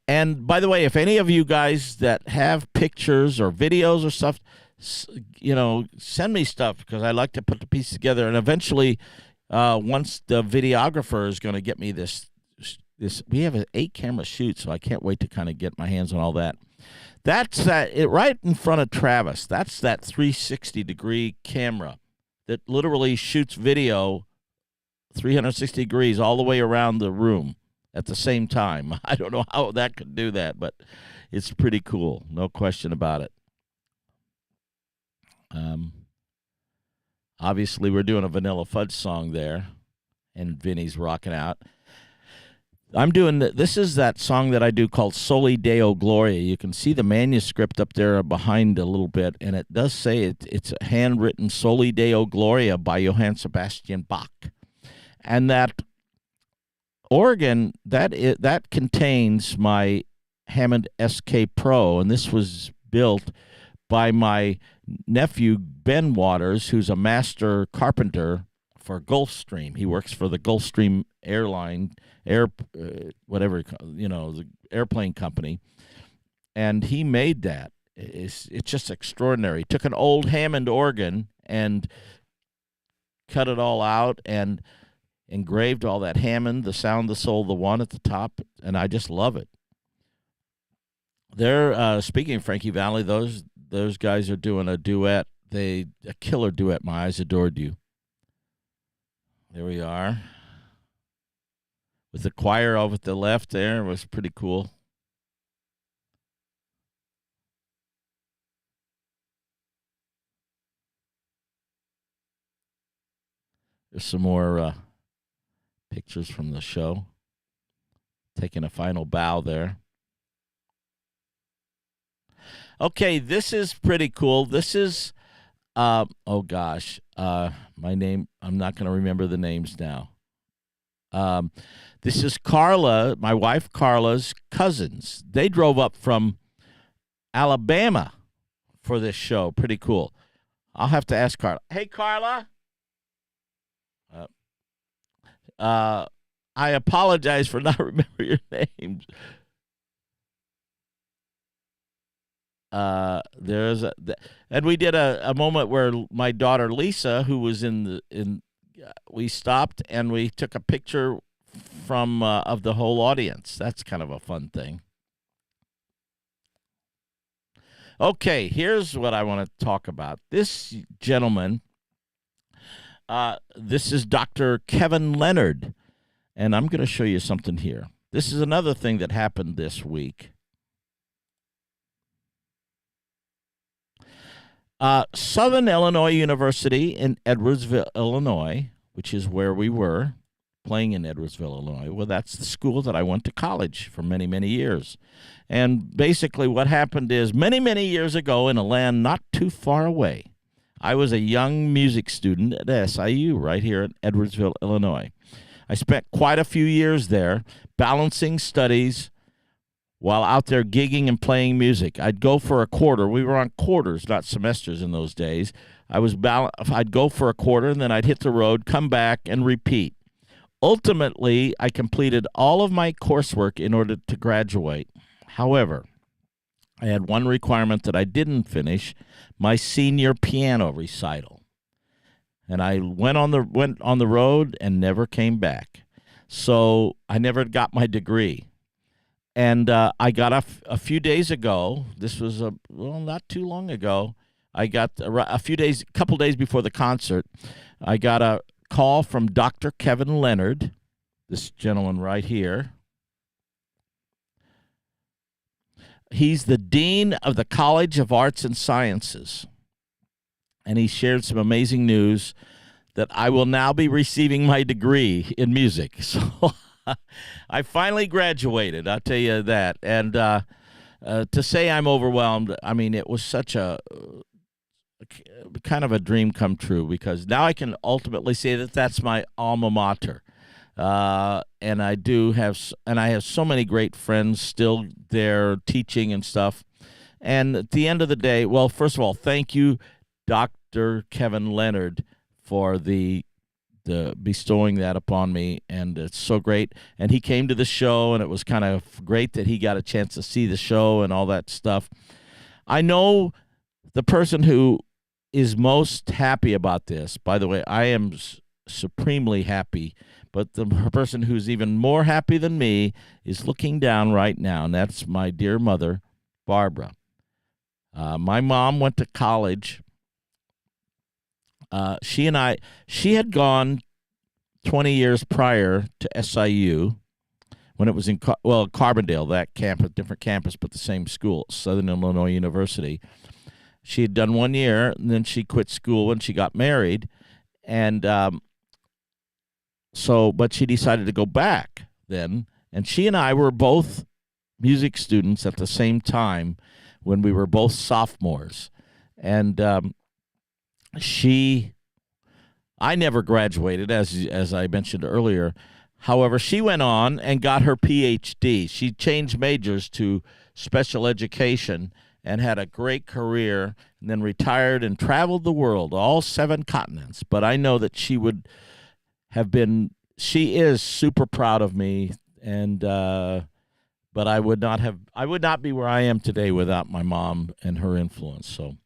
And by the way, if any of you guys that have pictures or videos or stuff, send me stuff, because I like to put the piece together. And eventually, once the videographer is going to get me this, we have an 8-camera shoot, so I can't wait to kind of get my hands on all that. That's right in front of Travis. That's that 360-degree camera that literally shoots video 360 degrees all the way around the room at the same time. I don't know how that could do that, but it's pretty cool. No question about it. Obviously, we're doing a Vanilla Fudge song there, and Vinny's rocking out. This is that song that I do called Soli Deo Gloria. You can see the manuscript up there behind a little bit, and it does say it's a handwritten Soli Deo Gloria by Johann Sebastian Bach. And that organ, that contains my Hammond SK Pro, and this was built by my nephew, Ben Waters, who's a master carpenter for Gulfstream. He works for the Gulfstream airline, the airplane company, and he made that. It's just extraordinary. He took an old Hammond organ and cut it all out and engraved all that Hammond, the sound, the soul, the one at the top, and I just love it. They're speaking of Frankie Valli, those guys are doing a duet. A killer duet. My Eyes Adored You. There we are. With the choir over at the left there, it was pretty cool. There's some more pictures from the show. Taking a final bow there. Okay, this is pretty cool. This is, my name, I'm not going to remember the names now. This is Carla, my wife Carla's cousins. They drove up from Alabama for this show. Pretty cool. I'll have to ask Carla. Hey, Carla. I apologize for not remembering your names. And we did a moment where my daughter Lisa, who was we stopped and we took a picture from of the whole audience. That's kind of a fun thing. Okay, here's what I want to talk about. This gentleman, this is Dr. Kevin Leonard, and I'm going to show you something here. This is another thing that happened this week. Southern Illinois University in Edwardsville, Illinois, which is where we were playing in Edwardsville, Illinois. Well, that's the school that I went to college for many, many years. And basically what happened is many, many years ago in a land not too far away, I was a young music student at SIU right here in Edwardsville, Illinois. I spent quite a few years there balancing studies while out there gigging and playing music. I'd go for a quarter. We were on quarters, not semesters in those days. I'd go for a quarter, and then I'd hit the road, come back, and repeat. Ultimately, I completed all of my coursework in order to graduate. However, I had one requirement that I didn't finish, my senior piano recital. And I went on the road and never came back. So I never got my degree. And I got a few days ago, this was not too long ago, I got a couple days before the concert, I got a call from Dr. Kevin Leonard, this gentleman right here. He's the dean of the College of Arts and Sciences. And he shared some amazing news that I will now be receiving my degree in music. So I finally graduated, I'll tell you that. And to say I'm overwhelmed, I mean, it was such a kind of a dream come true, because now I can ultimately say that that's my alma mater. And I have so many great friends still there teaching and stuff. And at the end of the day, well, first of all, thank you, Dr. Kevin Leonard, for the bestowing that upon me, and it's so great. And he came to the show, and it was kind of great that he got a chance to see the show and all that stuff. I know the person who is most happy about this, by the way, I am supremely happy, but the person who's even more happy than me is looking down right now, and that's my dear mother, Barbara. My mom went to college. She had gone 20 years prior to SIU when it was in Carbondale, that campus, different campus, but the same school, Southern Illinois University. She had done 1 year, and then she quit school when she got married, and but she decided to go back then, and she and I were both music students at the same time when we were both sophomores, and I never graduated, as I mentioned earlier. However, she went on and got her PhD. She changed majors to special education and had a great career, and then retired and traveled the world, all 7 continents. But I know that she is super proud of me, and but I would not be where I am today without my mom and her influence. So,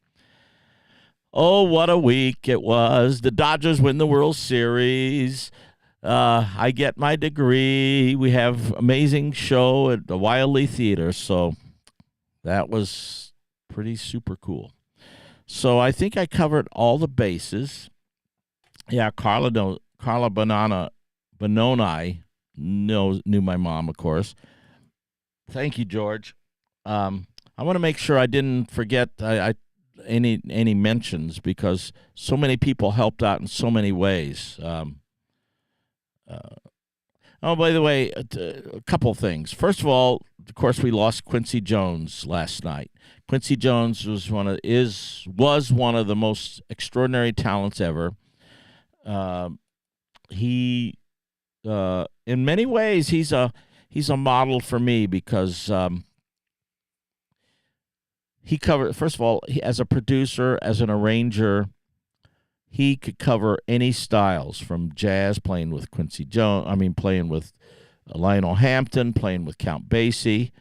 oh, what a week it was. The Dodgers win the World Series. I get my degree. We have amazing show at the Wildey Theater. So that was pretty super cool. So I think I covered all the bases. Yeah, Carla Bononi knew my mom, of course. Thank you, George. I want to make sure I didn't forget any mentions, because so many people helped out in so many ways. By the way, a couple things. First of all, of course, we lost Quincy Jones last night. Quincy Jones was one of the most extraordinary talents ever. He, in many ways, he's a model for me, because he covered, first of all, as a producer, as an arranger, he could cover any styles, from jazz, playing with Quincy Jones, playing with Lionel Hampton, playing with Count Basie,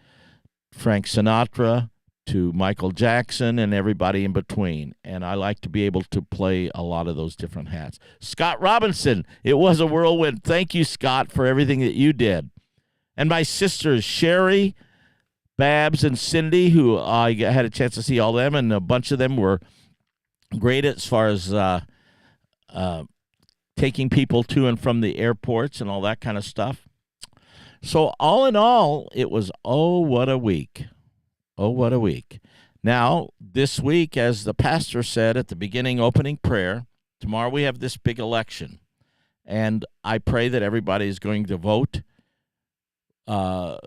Frank Sinatra, to Michael Jackson, and everybody in between. And I like to be able to play a lot of those different hats. Scott Robinson, it was a whirlwind. Thank you, Scott, for everything that you did. And my sisters, Sherry, Babs, and Cindy, who I had a chance to see all them, and a bunch of them were great as far as taking people to and from the airports and all that kind of stuff. So all in all, it was, oh, what a week. Oh, what a week. Now, this week, as the pastor said at the beginning opening prayer, tomorrow we have this big election. And I pray that everybody is going to vote and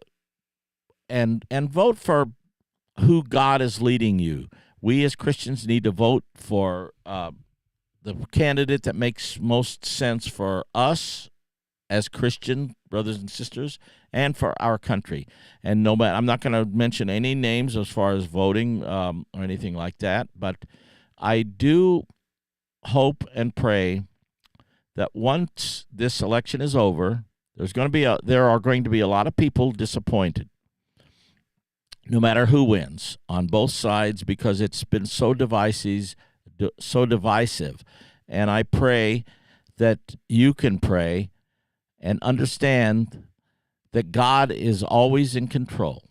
vote for who God is leading you. We as Christians need to vote for the candidate that makes most sense for us as Christian brothers and sisters and for our country. And no matter, I'm not going to mention any names as far as voting or anything like that, but I do hope and pray that once this election is over, there are going to be a lot of people disappointed, no matter who wins on both sides, because it's been so divisive. And I pray that you can pray and understand that God is always in control.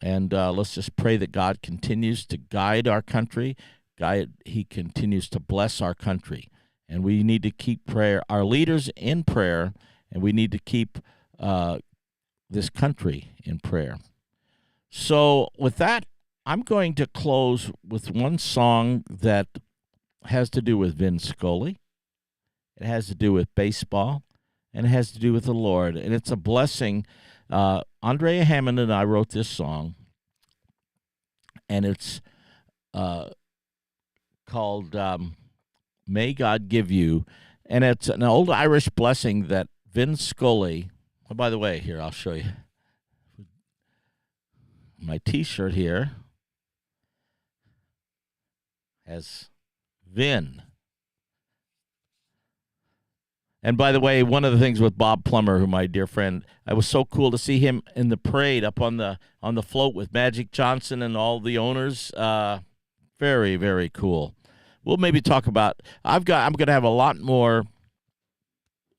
And let's just pray that God continues to guide our country. He continues to bless our country. And we need to keep our leaders in prayer, and we need to keep this country in prayer. So with that, I'm going to close with one song that has to do with Vin Scully. It has to do with baseball, and it has to do with the Lord. And it's a blessing. Andrea Hammond and I wrote this song, and it's called May God Give You. And it's an old Irish blessing that Vin Scully, oh, by the way, here, I'll show you. My T-shirt here has Vin. And by the way, one of the things with Bob Plummer, who my dear friend, it was so cool to see him in the parade up on the float with Magic Johnson and all the owners. Very, very cool. We'll maybe talk about. I'm going to have a lot more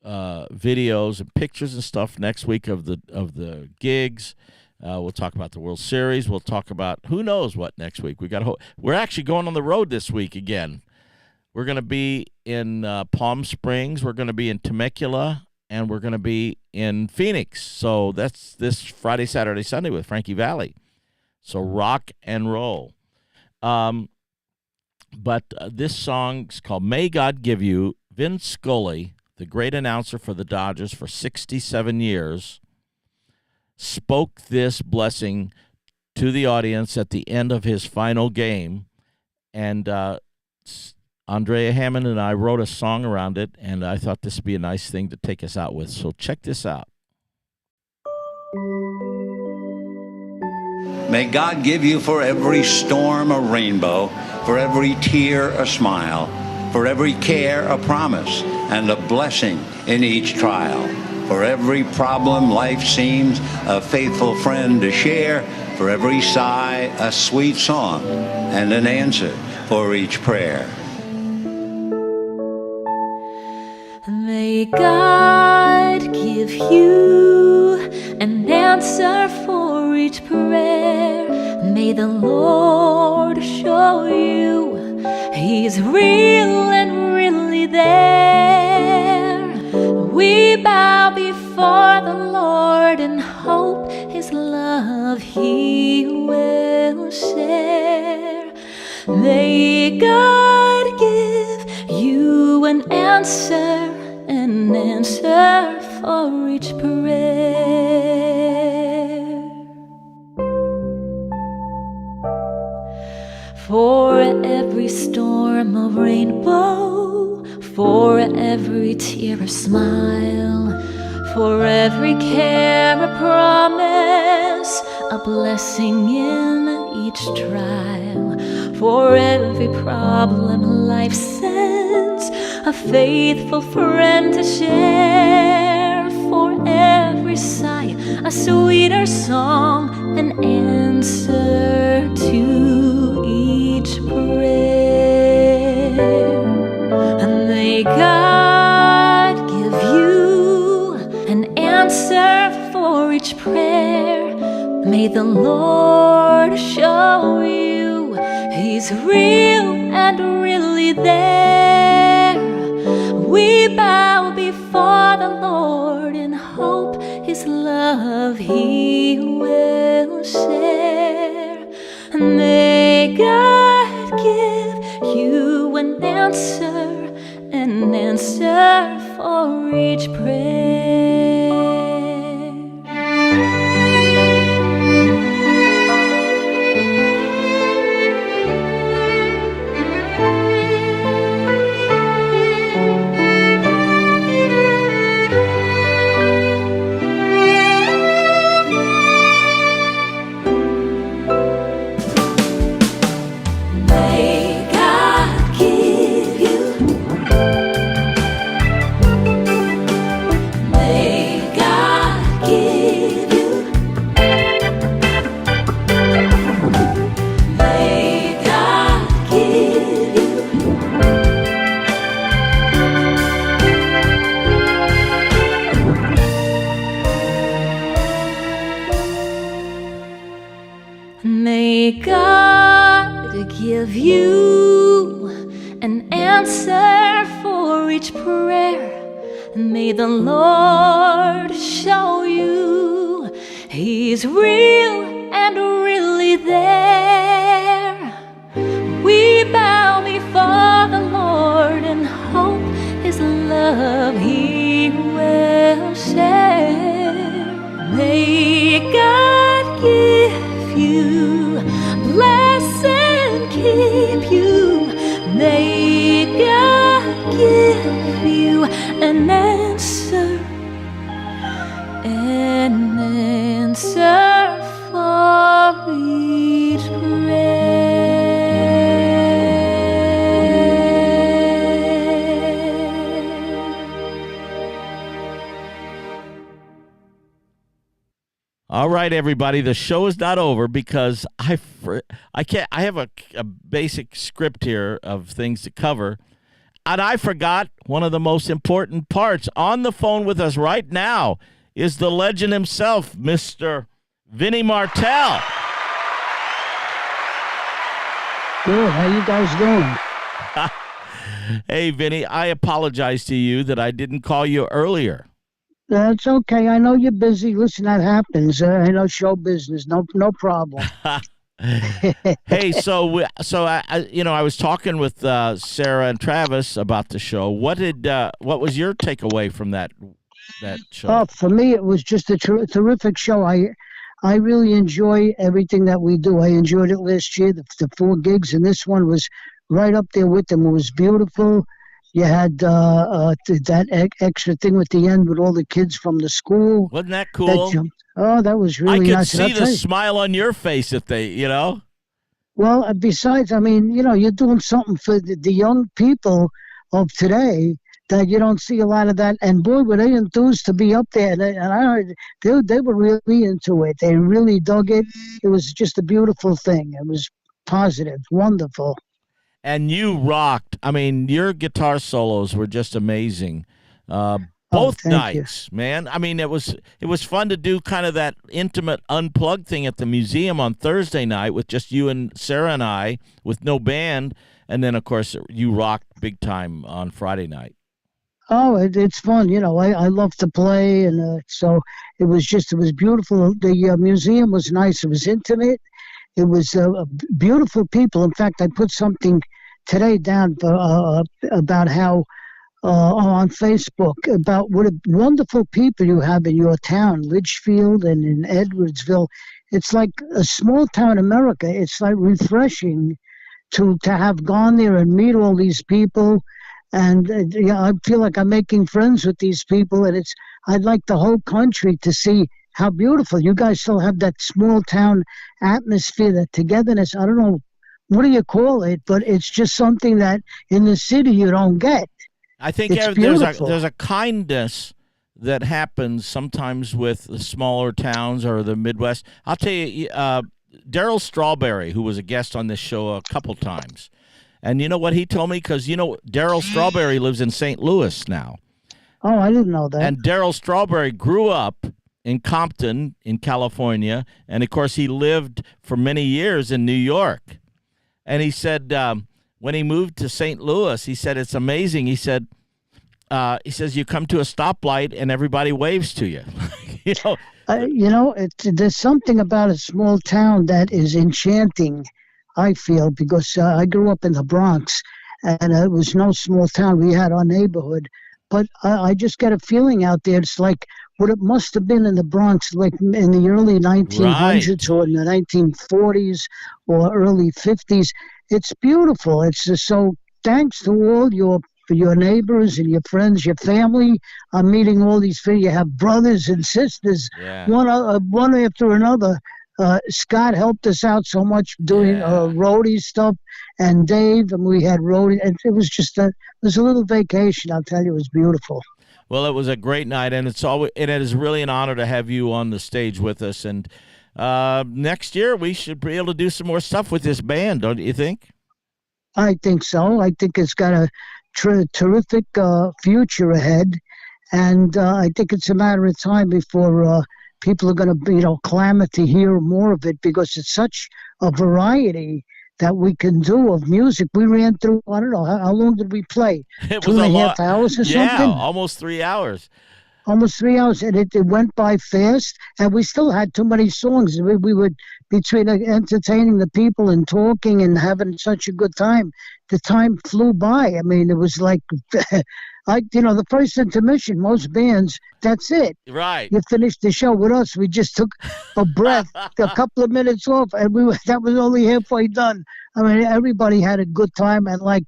videos and pictures and stuff next week of the gigs. We'll talk about the World Series. We'll talk about who knows what next week. We're actually going on the road this week again. We're going to be in Palm Springs. We're going to be in Temecula, and we're going to be in Phoenix. So that's this Friday, Saturday, Sunday with Frankie Valli. So rock and roll. But this song is called May God Give You. Vin Scully, the great announcer for the Dodgers for 67 years, spoke this blessing to the audience at the end of his final game. And Andrea Hammond and I wrote a song around it, and I thought this would be a nice thing to take us out with. So check this out. May God give you for every storm a rainbow, for every tear a smile, for every care a promise, and a blessing in each trial. For every problem life seems a faithful friend to share, for every sigh a sweet song, and an answer for each prayer. May God give you an answer for each prayer. May the Lord show you He's real and really there. We bow before the Lord and hope His love He will share. May God give you an answer for each prayer. For every storm a rainbow, for every tear a smile, for every care a promise, a blessing in each trial. For every problem life sends a faithful friend to share. For every sigh a sweeter song, an answer to each prayer. And may God give you an answer for each prayer. May the Lord show you He's real and really there. We bow before the Lord and hope His love He will share. May God give you an answer for each prayer. May God give you an answer for each prayer. And may the Lord show you He's real and really there. We bow before the Lord and hope His love He will share. May God give you, bless and keep you. May God give you an answer for each prayer. All right, everybody, the show is not over because I have a basic script here of things to cover, and I forgot one of the most important parts. On the phone with us right now is the legend himself, Mr. Vinny Martell. Good. How you guys doing? Hey, Vinny, I apologize to you that I didn't call you earlier. That's okay. I know you're busy. Listen, that happens. I know show business. No problem. Hey, so I was talking with Sara and Travis about the show. What was your takeaway from that show? Oh, for me, it was just a terrific show. I really enjoy everything that we do. I enjoyed it last year, the 4 gigs, and this one was right up there with them. It was beautiful. You had that extra thing at the end with all the kids from the school. Wasn't that cool? That was really nice. I could see the smile on your face if they. Well, besides, I mean, you're doing something for the young people of today that you don't see a lot of that. And boy, were they enthused to be up there. And I heard they were really into it. They really dug it. It was just a beautiful thing. It was positive, wonderful. And you rocked. I mean, your guitar solos were just amazing. Both nights, man. I mean, it was fun to do kind of that intimate unplugged thing at the museum on Thursday night with just you and Sara and I with no band. And then, of course, you rocked big time on Friday night. Oh, it's fun. I love to play. And so it was beautiful. The museum was nice. It was intimate. It was beautiful people. In fact, I put something today down about how on Facebook about what wonderful people you have in your town, Litchfield and in Edwardsville. It's like a small town America. It's like refreshing to have gone there and meet all these people. And I feel like I'm making friends with these people. And I'd like the whole country to see how beautiful. You guys still have that small town atmosphere, that togetherness. I don't know, what do you call it? But it's just something that in the city you don't get. I think there's a kindness that happens sometimes with the smaller towns or the Midwest. I'll tell you, Daryl Strawberry, who was a guest on this show a couple times, and you know what he told me? Because, Daryl Strawberry lives in St. Louis now. Oh, I didn't know that. And Daryl Strawberry grew up in Compton, in California, and of course he lived for many years in New York. And he said when he moved to St. Louis, he said it's amazing. He says you come to a stoplight and everybody waves to you. There's something about a small town that is enchanting, I feel, because I grew up in the Bronx, and it was no small town. We had our neighborhood, but I just get a feeling out there. It's like what it must have been in the Bronx, like in the early 1900s or in the 1940s or early 50s. It's beautiful. It's just so thanks to all your neighbors and your friends, your family. I'm meeting all these people. You have brothers and sisters, one after another. Scott helped us out so much doing roadie stuff, and Dave, and we had roadie. And it was just a little vacation. I'll tell you, it was beautiful. Well, it was a great night, and it is really an honor to have you on the stage with us. And next year we should be able to do some more stuff with this band, don't you think? I think so. I think it's got a terrific future ahead, and I think it's a matter of time before people are going to, clamor to hear more of it because it's such a variety that we can do of music. We ran through, I don't know, how long did we play? It Two was and a a half lot. hours or Yeah, something? almost 3 hours. Almost 3 hours, and it went by fast, and we still had too many songs. We would, between entertaining the people and talking and having such a good time, the time flew by. I mean, it was like, the first intermission, most bands, that's it. Right. You finished the show. With us, we just took a breath, a couple of minutes off, and that was only halfway done. I mean, everybody had a good time, and like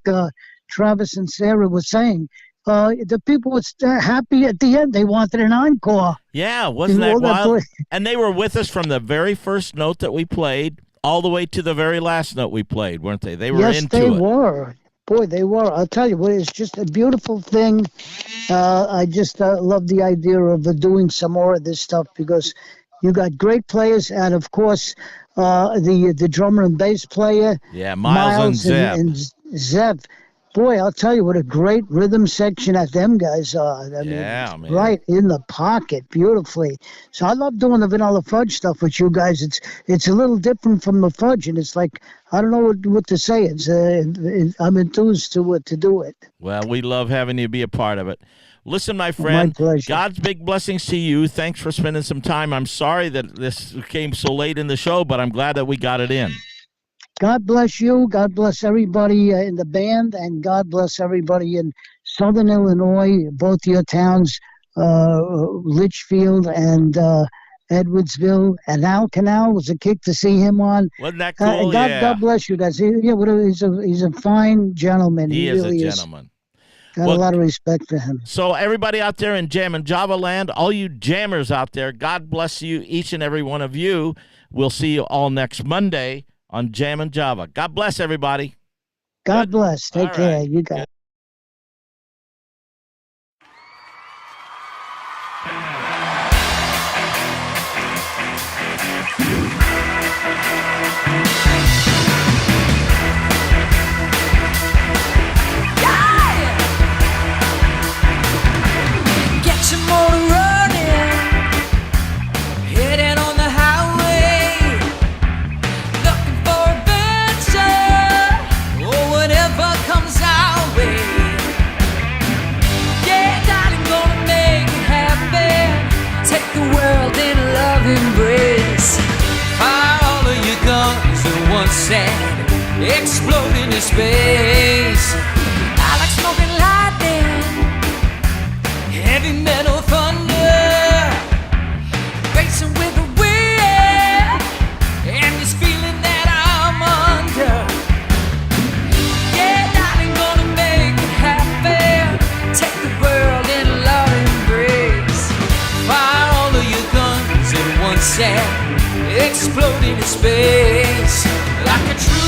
Travis and Sara were saying, the people were happy at the end. They wanted an encore. Yeah, wasn't that wild? And they were with us from the very first note that we played all the way to the very last note we played, weren't they? They were into it. Yes, they were. Boy, they were. I'll tell you what, it's just a beautiful thing. I just love the idea of doing some more of this stuff because you got great players, and of course, the drummer and bass player. Yeah, Miles and and Zev. Boy, I'll tell you what a great rhythm section that them guys are. I mean, man. Right in the pocket, beautifully. So I love doing the Vanilla Fudge stuff with you guys. It's a little different from the Fudge, and it's like I don't know what to say. I'm enthused to do it. Well, we love having you be a part of it. Listen, my friend, my pleasure. God's big blessings to you. Thanks for spending some time. I'm sorry that this came so late in the show, but I'm glad that we got it in. God bless you. God bless everybody in the band, and God bless everybody in Southern Illinois, both your towns, Litchfield and Edwardsville. And Al Canal was a kick to see him on. Wasn't that cool? God bless you guys. He's a fine gentleman. He is really a gentleman. Got a lot of respect for him. So everybody out there in Jam and Java land, all you jammers out there, God bless you, each and every one of you. We'll see you all next Monday on Jam and Java. God bless everybody. God bless. Take care. Right. You got it. Get your motor running, heading on the highway, looking for adventure, or whatever comes our way. Yeah, darling, gonna make it happen. Take the world in a love embrace. Fire all of your guns at once and explode into space. I like smoking lightning, heavy metal thunder, racing with the wind, and this feeling that I'm under. Yeah, darling, gonna make it happen. Take the world in a love embrace. Fire all of your guns at once and explode into space like a true